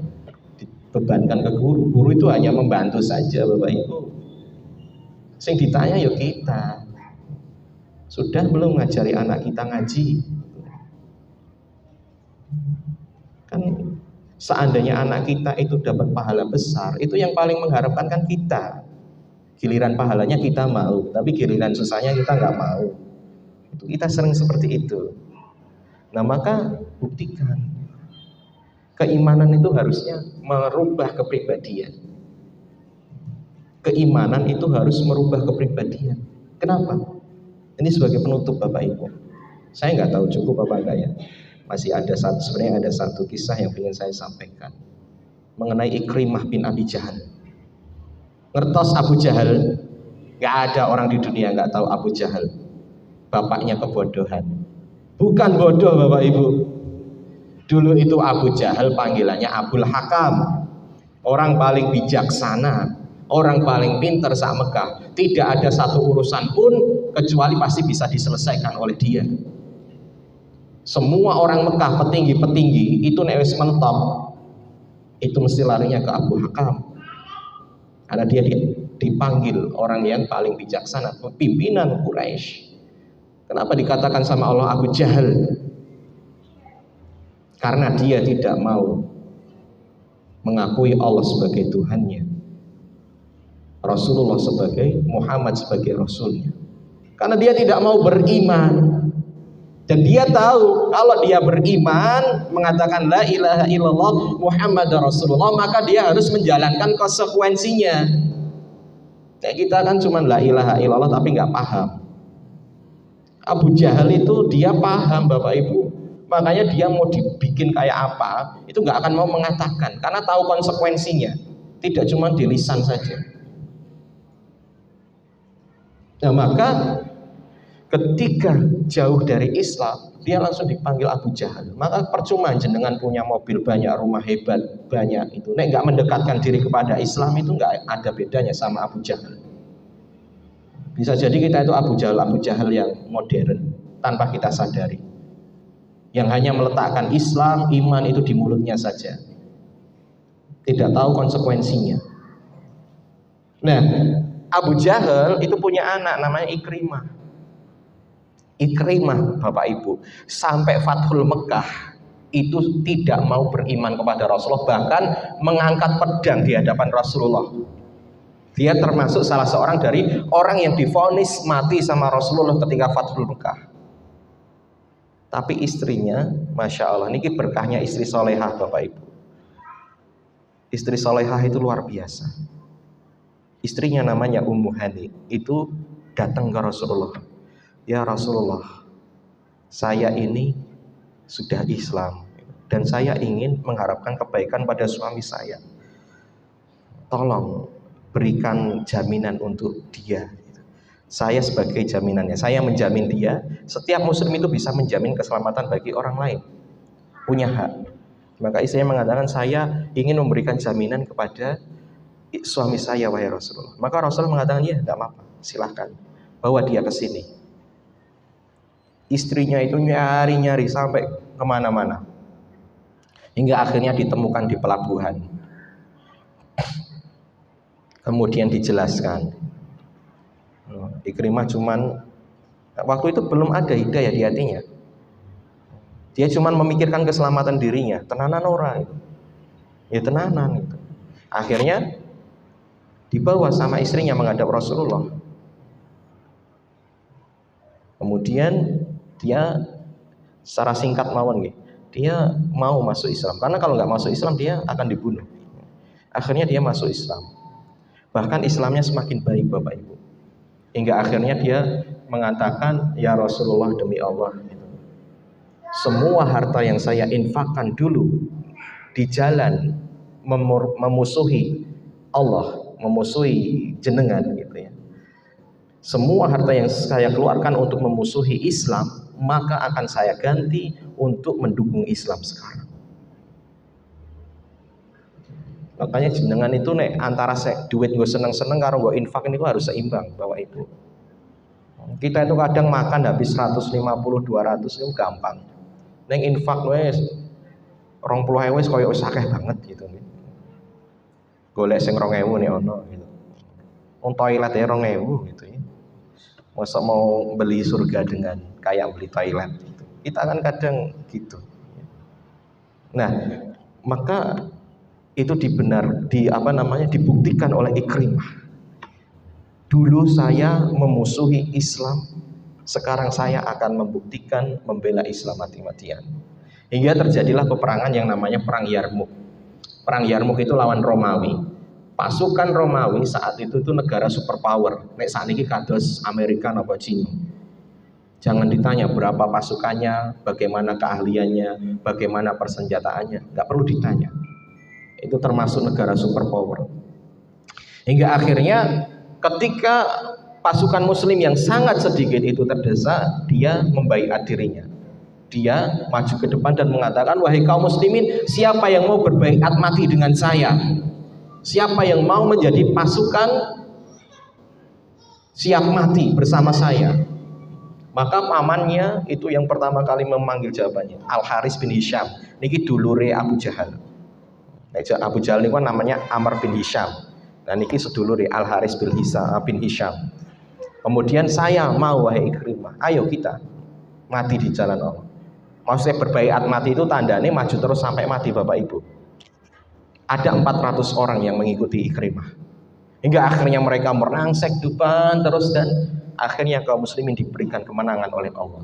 dibebankan ke guru. Guru itu hanya membantu saja Bapak Ibu. Yang ditanya ya kita. Sudah belum ngajari anak kita ngaji? Kan seandainya anak kita itu dapat pahala besar, itu yang paling mengharapkan kan kita. Giliran pahalanya kita mau, tapi giliran susahnya kita nggak mau. Kita sering seperti itu. Nah maka buktikan, keimanan itu harusnya merubah kepribadian. Keimanan itu harus merubah kepribadian. Kenapa? Ini sebagai penutup Bapak Ibu. Saya nggak tahu cukup apa enggak ya. Masih ada sebenarnya ada satu kisah yang ingin saya sampaikan mengenai Ikrimah bin Abi Jahal. Ngertos Abu Jahal? Nggak ada orang di dunia nggak tahu Abu Jahal. Bapaknya kebodohan. Bukan bodoh Bapak Ibu. Dulu itu Abu Jahal panggilannya Abul Hakam. Orang paling bijaksana, orang paling pintar saat Mekah. Tidak ada satu urusan pun kecuali pasti bisa diselesaikan oleh dia. Semua orang Mekah petinggi-petinggi itu newes mentok, itu mesti larinya ke Abu Hakam. Karena dia dipanggil orang yang paling bijaksana, pimpinan Quraisy. Kenapa dikatakan sama Allah Abu Jahal? Karena dia tidak mau mengakui Allah sebagai Tuhannya, Rasulullah sebagai Muhammad sebagai Rasulnya. Karena dia tidak mau beriman. Dan dia tahu kalau dia beriman mengatakan la ilaha illallah Muhammad Rasulullah, maka dia harus menjalankan konsekuensinya. Kayak kita kan cuma la ilaha illallah tapi nggak paham. Abu Jahal itu dia paham Bapak Ibu, makanya dia mau dibikin kayak apa itu nggak akan mau mengatakan karena tahu konsekuensinya. Tidak cuma di lisan saja. Nah maka ketika jauh dari Islam, dia langsung dipanggil Abu Jahal. Maka percuma jenengan punya mobil banyak, rumah hebat banyak itu, nek nggak mendekatkan diri kepada Islam itu nggak ada bedanya sama Abu Jahal. Bisa jadi kita itu Abu Jahal yang modern tanpa kita sadari, yang hanya meletakkan Islam, iman itu di mulutnya saja, tidak tahu konsekuensinya. Nah, Abu Jahal itu punya anak namanya Ikrimah. Ikrimah Bapak Ibu sampai Fathul Mekah itu tidak mau beriman kepada Rasulullah, bahkan mengangkat pedang di hadapan Rasulullah. Dia termasuk salah seorang dari orang yang divonis mati sama Rasulullah ketika Fathul Mekah. Tapi istrinya, Masya Allah, ini berkahnya istri solehah Bapak Ibu. Istri solehah itu luar biasa. Istrinya namanya Ummu Hani, itu datang ke Rasulullah. Ya Rasulullah, saya ini sudah Islam dan saya ingin mengharapkan kebaikan pada suami saya. Tolong berikan jaminan untuk dia. Saya sebagai jaminannya, saya menjamin dia. Setiap muslim itu bisa menjamin keselamatan bagi orang lain, punya hak. Maka istrinya mengatakan, saya ingin memberikan jaminan kepada suami saya wahai Rasulullah. Maka Rasulullah mengatakan, ya tidak apa-apa, silahkan bawa dia ke sini. Istrinya itu nyari-nyari sampai kemana-mana, hingga akhirnya ditemukan di pelabuhan. Kemudian dijelaskan, Ikrimah cuman waktu itu belum ada hidayah di hatinya. Dia cuman memikirkan keselamatan dirinya, tenanan orang itu. Ya tenanan itu. Akhirnya dibawa sama istrinya menghadap Rasulullah. Kemudian dia secara singkat mawon gitu, dia mau masuk Islam, karena kalau nggak masuk Islam dia akan dibunuh. Akhirnya dia masuk Islam. Bahkan Islamnya semakin baik Bapak Ibu, hingga akhirnya dia mengatakan, ya Rasulullah demi Allah, semua harta yang saya infakkan dulu di jalan memusuhi Allah, memusuhi jenengan gitu ya, semua harta yang saya keluarkan untuk memusuhi Islam, maka akan saya ganti untuk mendukung Islam sekarang. Makanya jenengan itu nek antara duit gue seneng-seneng karo gue infak ini harus seimbang Bapak Ibu. Kita itu kadang makan habis 150 200 itu gampang. Neng infak wes 20.000 wis koyo wis akeh banget gitu. Golek sing 2.000 nih ono gitu. Toilet ya 2.000 gitu ya. Masa mau beli surga dengan kayak beli toilet gitu. Kita kan kadang gitu. Nah, maka itu dibuktikan oleh Ikrimah. Dulu saya memusuhi Islam, sekarang saya akan membuktikan membela Islam mati-matian. Hingga terjadilah peperangan yang namanya Perang Yarmuk. Perang Yarmuk itu lawan Romawi. Pasukan Romawi saat itu tuh negara superpower. Nek saat ini kados Amerika apa Cina. Jangan ditanya berapa pasukannya, bagaimana keahliannya, bagaimana persenjataannya, nggak perlu ditanya. Itu termasuk negara superpower. Hingga akhirnya ketika pasukan muslim yang sangat sedikit itu terdesak, dia membaiat dirinya. Dia maju ke depan dan mengatakan, wahai kaum muslimin, siapa yang mau berbaiat mati dengan saya? Siapa yang mau menjadi pasukan siap mati bersama saya? Maka pamannya itu yang pertama kali memanggil jawabannya, Al-Haris bin Hisham. Niki dulure Abu Jahal. Abu Jahal ini kan namanya Amr bin Hisham. Nah niki sedulure Al-Haris bin Hisham. Kemudian saya mau wahai Ikrimah, ayo kita mati di jalan Allah. Maksudnya berbaiat mati itu tandanya maju terus sampai mati Bapak Ibu. Ada 400 orang yang mengikuti Ikrimah. Hingga akhirnya mereka merangsek depan terus dan akhirnya kaum muslimin diberikan kemenangan oleh Allah.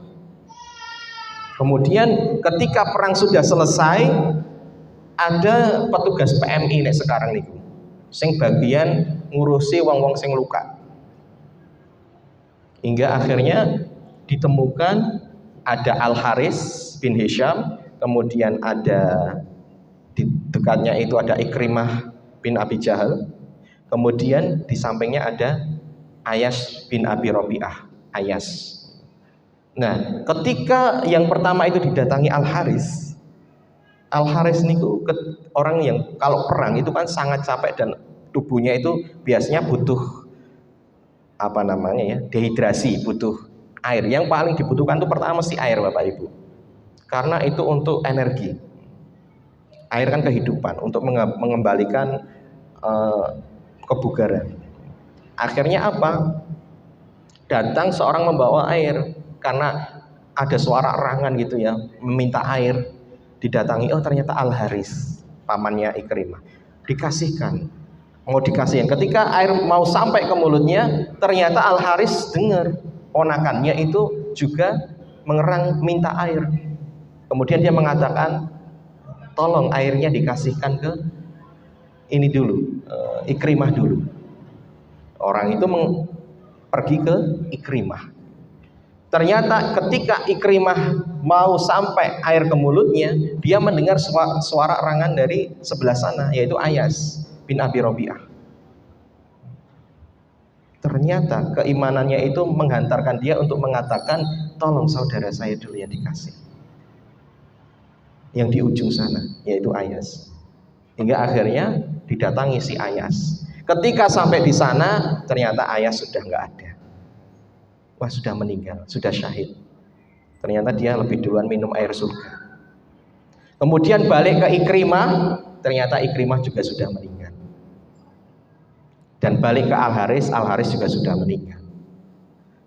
Kemudian ketika perang sudah selesai, ada petugas PMI nih sekarang niku sing bagian ngurusi wong-wong sing luka. Hingga akhirnya ditemukan ada Al-Haris bin Hisham, kemudian ada di dekatnya itu ada Ikrimah bin Abi Jahal, kemudian di sampingnya ada Ayas bin Abi Robi'ah, Ayas. Nah, ketika yang pertama itu didatangi Al-Haris niku orang yang kalau perang itu kan sangat capek dan tubuhnya itu biasanya butuh dehidrasi, butuh air. Yang paling dibutuhkan itu pertama mesti air Bapak Ibu. Karena itu untuk energi. Air kan kehidupan untuk mengembalikan kebugaran. Akhirnya apa? Datang seorang membawa air karena ada suara erangan gitu ya, meminta air. Didatangi, oh ternyata Al-Haris, pamannya Ikrimah. Dikasihkan, mau dikasihkan. Ketika air mau sampai ke mulutnya, ternyata Al-Haris dengar ponakannya itu juga mengerang minta air. Kemudian dia mengatakan, tolong airnya dikasihkan ke ini dulu, Ikrimah dulu. Orang itu pergi ke Ikrimah. Ternyata ketika Ikrimah mau sampai air ke mulutnya, dia mendengar suara erangan dari sebelah sana, yaitu Ayas bin Abi Robi'ah. Ternyata keimanannya itu menghantarkan dia untuk mengatakan, tolong saudara saya dulu yang dikasih. Yang di ujung sana, yaitu Ayas. Hingga akhirnya didatangi si Ayas. Ketika sampai di sana, ternyata Ayas sudah nggak ada. Wah, sudah meninggal, sudah syahid. Ternyata dia lebih duluan minum air surga. Kemudian balik ke Ikrimah, ternyata Ikrimah juga sudah meninggal. Dan balik ke Al-Haris juga sudah meninggal.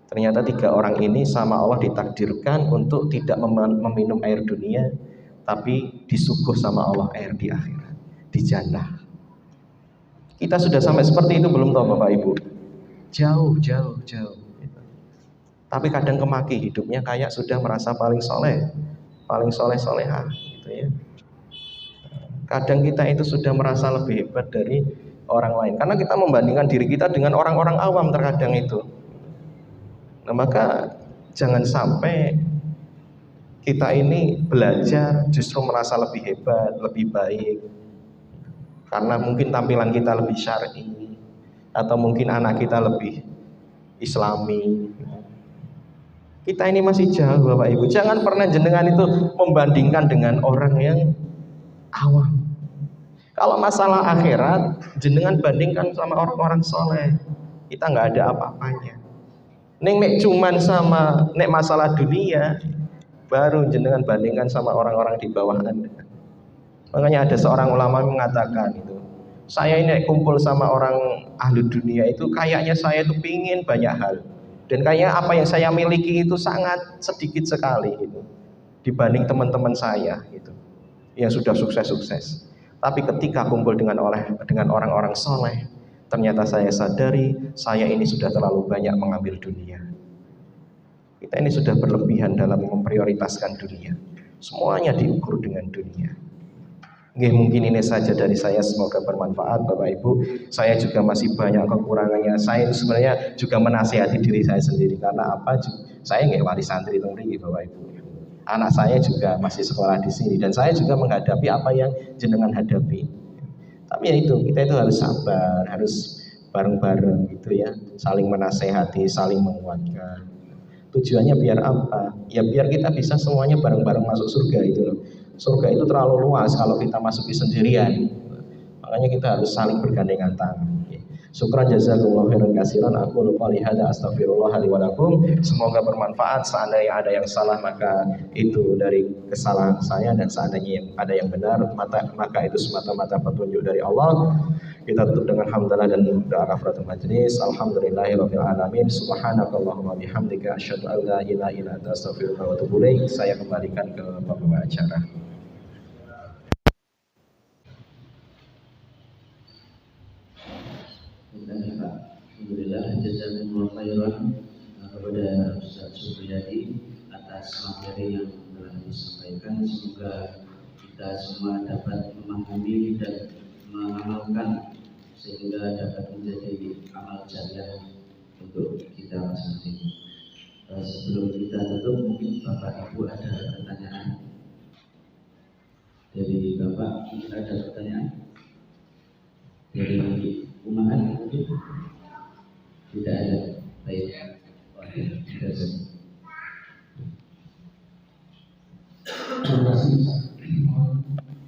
Ternyata 3 orang ini sama Allah ditakdirkan untuk tidak meminum air dunia, tapi disuguh sama Allah air di akhirat, di jannah. Kita sudah sampai seperti itu belum tahu Bapak Ibu? Jauh. Tapi kadang kemaki hidupnya kayak sudah merasa paling soleh solehah gitu ya. Kadang kita itu sudah merasa lebih hebat dari orang lain karena kita membandingkan diri kita dengan orang-orang awam terkadang itu. Nah, maka jangan sampai kita ini belajar justru merasa lebih hebat, lebih baik karena mungkin tampilan kita lebih syar'i atau mungkin anak kita lebih islami. Kita ini masih jauh Bapak Ibu. Jangan pernah jenengan itu membandingkan dengan orang yang awam. Kalau masalah akhirat, jenengan bandingkan sama orang-orang soleh, kita nggak ada apa-apanya. Nek cuman sama nek masalah dunia, baru jenengan bandingkan sama orang-orang di bawah Anda. Makanya ada seorang ulama mengatakan itu, saya ini kumpul sama orang ahli dunia itu kayaknya saya itu pingin banyak hal, dan kayaknya apa yang saya miliki itu sangat sedikit sekali gitu, dibanding teman-teman saya gitu, yang sudah sukses-sukses. Tapi ketika kumpul dengan orang-orang soleh, ternyata saya sadari saya ini sudah terlalu banyak mengambil dunia. Kita ini sudah berlebihan dalam memprioritaskan dunia. Semuanya diukur dengan dunia. Nggih, mungkin ini saja dari saya, semoga bermanfaat Bapak Ibu. Saya juga masih banyak kekurangannya. Saya itu sebenarnya juga menasihati diri saya sendiri, karena apa? Saya nggih wali santri teng mriki Bapak Ibu. Anak saya juga masih sekolah di sini, dan saya juga menghadapi apa yang jenengan hadapi. Tapi ya itu, kita itu harus sabar, harus bareng-bareng gitu ya, saling menasehati, saling menguatkan. Tujuannya biar apa? Ya biar kita bisa semuanya bareng-bareng masuk surga itu loh. Surga itu terlalu luas kalau kita masuki sendirian. Makanya kita harus saling bergandengan tangan. Syukran jazakumullah khairan katsiran. Aku lupa lihat astagfirullah li wa lakum. Semoga bermanfaat. Seandainya ada yang salah maka itu dari kesalahan saya, dan seandainya ada yang benar maka itu semata-mata petunjuk dari Allah. Kita tutup dengan hamdalah dan doa kafaratul majlis. Alhamdulillahirabbil alamin. Subhanakallahumma bihamdika asyhadu an la ilaha illa anta astaghfiruka wa atubu ilaik. Saya kembalikan ke pembawa acara. Alhamdulillah, jazakumullah khairan kepada Ustaz Supriyadi atas materi yang telah disampaikan. Semoga kita semua dapat memahami dan mengamalkan sehingga dapat menjadi amal jariah untuk kita masing-masing. Sebelum kita tutup, mungkin Bapak Ibu ada pertanyaan dari Bapak? Mungkin ada pertanyaan dari Umahan mungkin? Tidak ada. Baik. Terima kasih.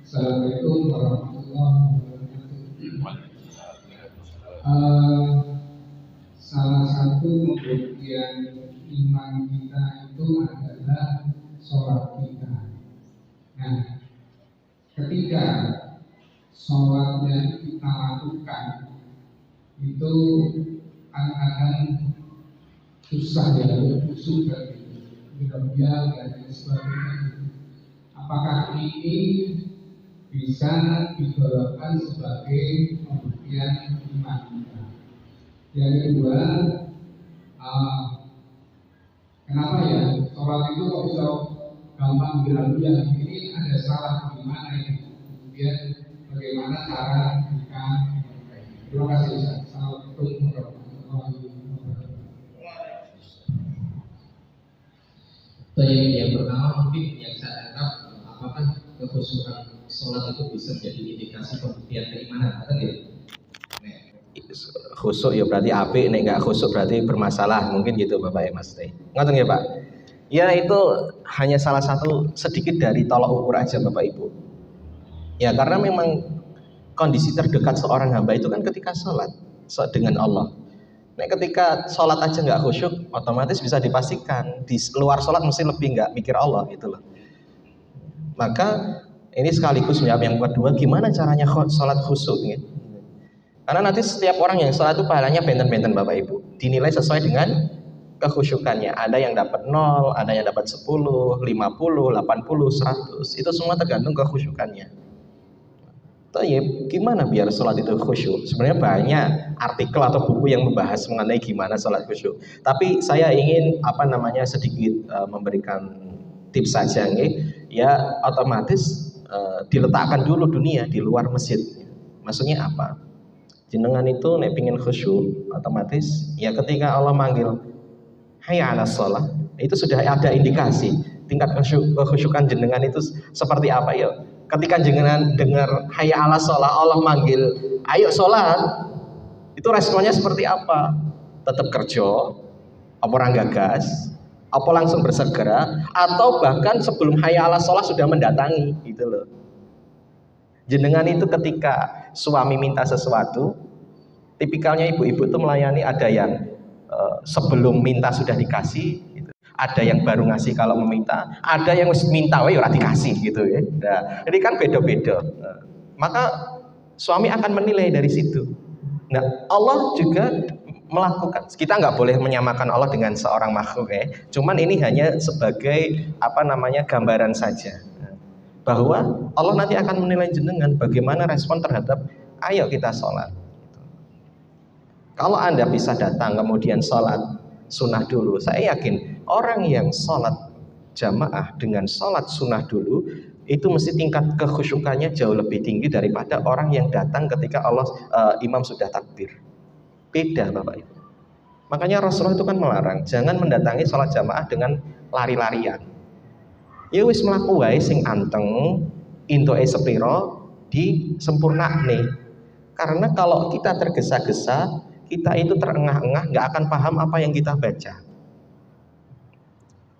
Assalamualaikum warahmatullahi wabarakatuh. Salah satu pembuktian iman kita itu adalah sholat kita. Nah, ketika sholat yang kita lakukan itu kadang-kadang susah ya, khusyuk dan sebagainya. Apakah ini bisa digolongkan sebagai pembuktian iman kita? Yang kedua, kenapa ya sholat itu kok bisa gampang diragu ya? Ini ada salah di mana ini? Kemudian bagaimana cara kita? Terima kasih. Assalamualaikum warahmatullahi wabarakatuh. Yang pertama mungkin yang saya anggap, apakah kekhusyukan sholat itu bisa menjadi indikasi pembuktian keimanan, atau tidak? Khusyuk ya berarti apik, nek enggak khusyuk berarti bermasalah, mungkin gitu Bapak ya Mas Teh. Ngoten ya Pak. Ya itu hanya salah satu sedikit dari tolak ukur aja Bapak Ibu. Ya karena memang kondisi terdekat seorang hamba itu kan ketika sholat dengan Allah. Nah, ketika sholat aja nggak khusyuk, otomatis bisa dipastikan di luar sholat mesti lebih nggak mikir Allah gitu loh. Maka ini sekaligus menjawab yang kedua, gimana caranya sholat khusyuk gitu. Karena nanti setiap orang yang sholat itu pahalanya benten-benten Bapak Ibu, dinilai sesuai dengan kekhusyukannya. Ada yang dapat 0, ada yang dapat 10, 50, 80, 100. Itu semua tergantung kekhusyukannya. Tayyib, gimana biar sholat itu khusyuk? Sebenarnya banyak artikel atau buku yang membahas mengenai gimana sholat khusyuk. Tapi saya ingin sedikit memberikan tips saja, ya otomatis diletakkan dulu dunia di luar masjid. Maksudnya apa? Jenengan itu nek pingin khusyuk, otomatis ya ketika Allah manggil hayya 'alas shalah, itu sudah ada indikasi tingkat kekhusyukan jenengan itu seperti apa ya. Ketika jenengan dengar hayya 'alas shalah, Allah manggil ayo sholat, itu responnya seperti apa? Tetap kerja, apa orang gagas, apa langsung bersegera, atau bahkan sebelum hayya 'alas shalah sudah mendatangi gitu loh. Jenengan itu ketika suami minta sesuatu, tipikalnya ibu-ibu itu melayani, ada yang sebelum minta sudah dikasih, gitu. Ada yang baru ngasih kalau meminta, ada yang minta ya ora dikasih gitu ya. Nah, ini kan beda-beda. Nah, maka suami akan menilai dari situ. Nah, Allah juga melakukan, kita nggak boleh menyamakan Allah dengan seorang makhluk ya. Cuman ini hanya sebagai gambaran saja. Bahwa Allah nanti akan menilai jenengan bagaimana respon terhadap ayo kita sholat. Kalau Anda bisa datang kemudian sholat sunnah dulu, saya yakin orang yang sholat jamaah dengan sholat sunnah dulu itu mesti tingkat kekhusyukannya jauh lebih tinggi daripada orang yang datang ketika imam sudah takbir. Beda Bapak Ibu. Makanya Rasulullah itu kan melarang jangan mendatangi sholat jamaah dengan lari-larian. Ya wis mlaku wae sing anteng, intoke sepiro disempurnakne. Karena kalau kita tergesa-gesa, kita itu terengah-engah, nggak akan paham apa yang kita baca.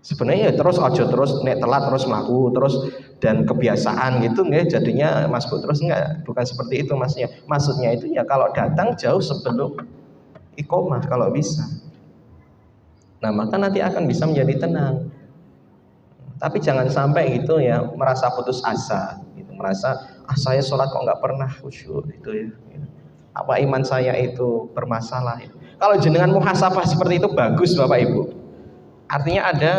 Sebenarnya ya terus ojo terus nek telat terus mlaku terus dan kebiasaan gitu nggak jadinya masbuk terus nggak, bukan seperti itu Masnya. Maksudnya itu ya kalau datang jauh sebelum iqomah kalau bisa. Nah, maka nanti akan bisa menjadi tenang. Tapi jangan sampai gitu ya merasa putus asa, gitu. Merasa saya sholat kok nggak pernah khusyuk itu ya. Apa iman saya itu bermasalah? Ya. Kalau jenengan muhasabah seperti itu bagus Bapak Ibu. Artinya ada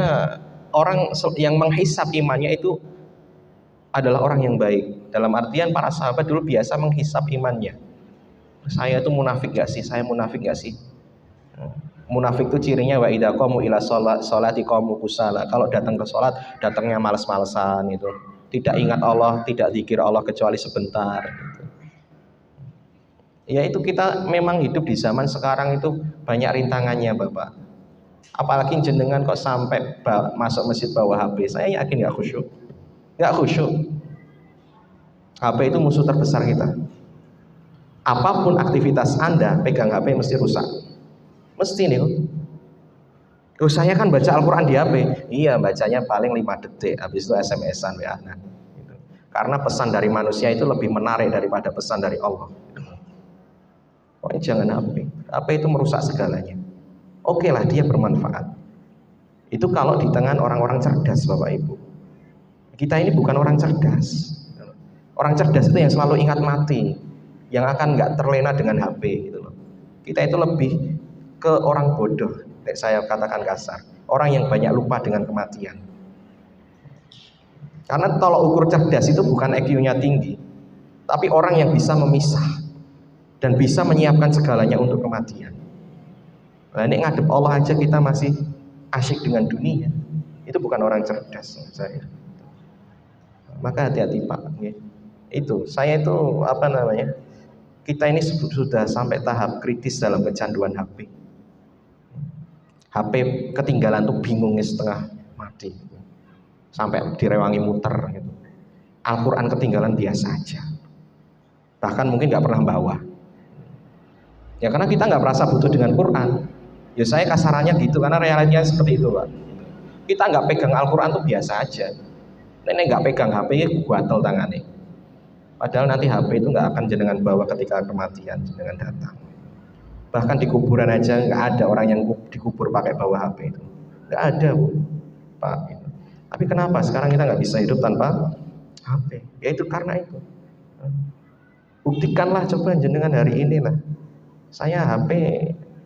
orang yang menghisap imannya itu adalah orang yang baik. Dalam artian para sahabat dulu biasa menghisap imannya. Saya itu munafik gak sih? Saya munafik gak sih? Munafik itu cirinya wa idza qamu ila sholati qamu kusala. Kalau datang ke sholat, datangnya males-malesan gitu. Tidak ingat Allah, tidak zikir Allah kecuali sebentar gitu. Ya itu kita memang hidup di zaman sekarang itu banyak rintangannya Bapak. Apalagi jenengan kok sampai masuk masjid bawa HP. Saya yakin gak khusyuk. Gak khusyuk. HP itu musuh terbesar kita. Apapun aktivitas Anda, pegang HP mesti rusak. Mesti nih. Oh, saya kan baca Al-Quran di HP. Iya, bacanya paling 5 detik. Habis itu SMS-an WA. Nah, gitu. Karena pesan dari manusia itu lebih menarik daripada pesan dari Allah. Pokoknya jangan HP. HP itu merusak segalanya. Oke lah, dia bermanfaat. Itu kalau di tengah orang-orang cerdas, Bapak Ibu. Kita ini bukan orang cerdas. Orang cerdas itu yang selalu ingat mati, yang akan nggak terlena dengan HP gitu loh. Kita itu lebih ke orang bodoh, saya katakan kasar, orang yang banyak lupa dengan kematian. Karena tolok ukur cerdas itu bukan IQ-nya tinggi, tapi orang yang bisa memisah dan bisa menyiapkan segalanya untuk kematian. Nah, ini ngadep Allah aja kita masih asyik dengan dunia, itu bukan orang cerdas saya. Maka hati-hati Pak. Itu saya itu kita ini sudah sampai tahap kritis dalam kecanduan HP. HP ketinggalan tuh bingung setengah mati, sampai direwangi muter gitu. Al-Quran ketinggalan biasa aja, bahkan mungkin nggak pernah bawa. Ya karena kita nggak merasa butuh dengan Quran. Ya saya kasarannya gitu karena realitinya seperti itu Pak. Kita nggak pegang Al-Quran tuh biasa aja. Nenek nggak pegang HP nya gatel tangannya. Padahal nanti HP itu nggak akan jenengan bawa ketika kematian jenengan datang. Bahkan di kuburan aja nggak ada orang yang dikubur pakai bawa HP itu. Nggak ada Pak. Tapi kenapa sekarang kita nggak bisa hidup tanpa HP? Ya itu karena itu. Buktikanlah coba jenengan hari ini lah. Saya HP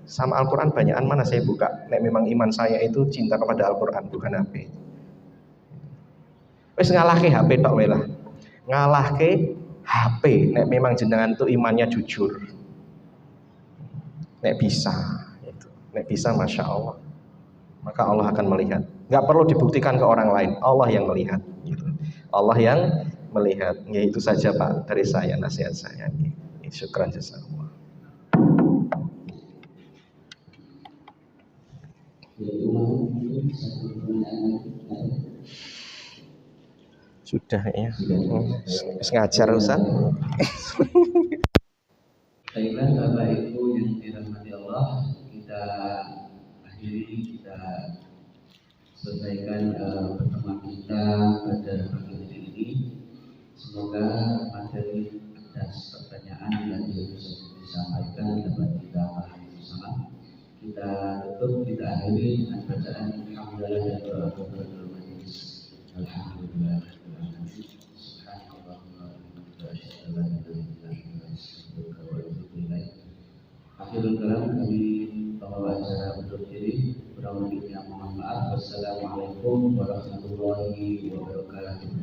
sama Al-Quran banyakan mana saya buka. Nek memang iman saya itu cinta kepada Al-Quran bukan HP. Wes ngalahke HP tok wae lah. Ngalahke HP nek memang jenengan itu imannya jujur. Nek bisa itu. Nek bisa Masya Allah, maka Allah akan melihat. Nggak perlu dibuktikan ke orang lain, Allah yang melihat gitu. Allah yang melihat. Ya itu saja Pak dari saya, nasihat saya. Syukran jazakallah. Sudah ya. Ngajar Ustaz. Baiklah Bapak Ibu yang dirahmati Allah, kita akhiri, kita selesaikan pertemuan kita pada pagi hari ini. Semoga materi atas pertanyaan yang disampaikan dapat kita pahami bersama. Kita tutup, kita akhiri dengan bacaan alhamdulillah dan doa kepada majelis. Alhamdulillah. Akhirul kalam, kami bawa acara undur diri. Kurang lebihnya mohon maaf. Wassalamualaikum warahmatullahi wabarakatuh.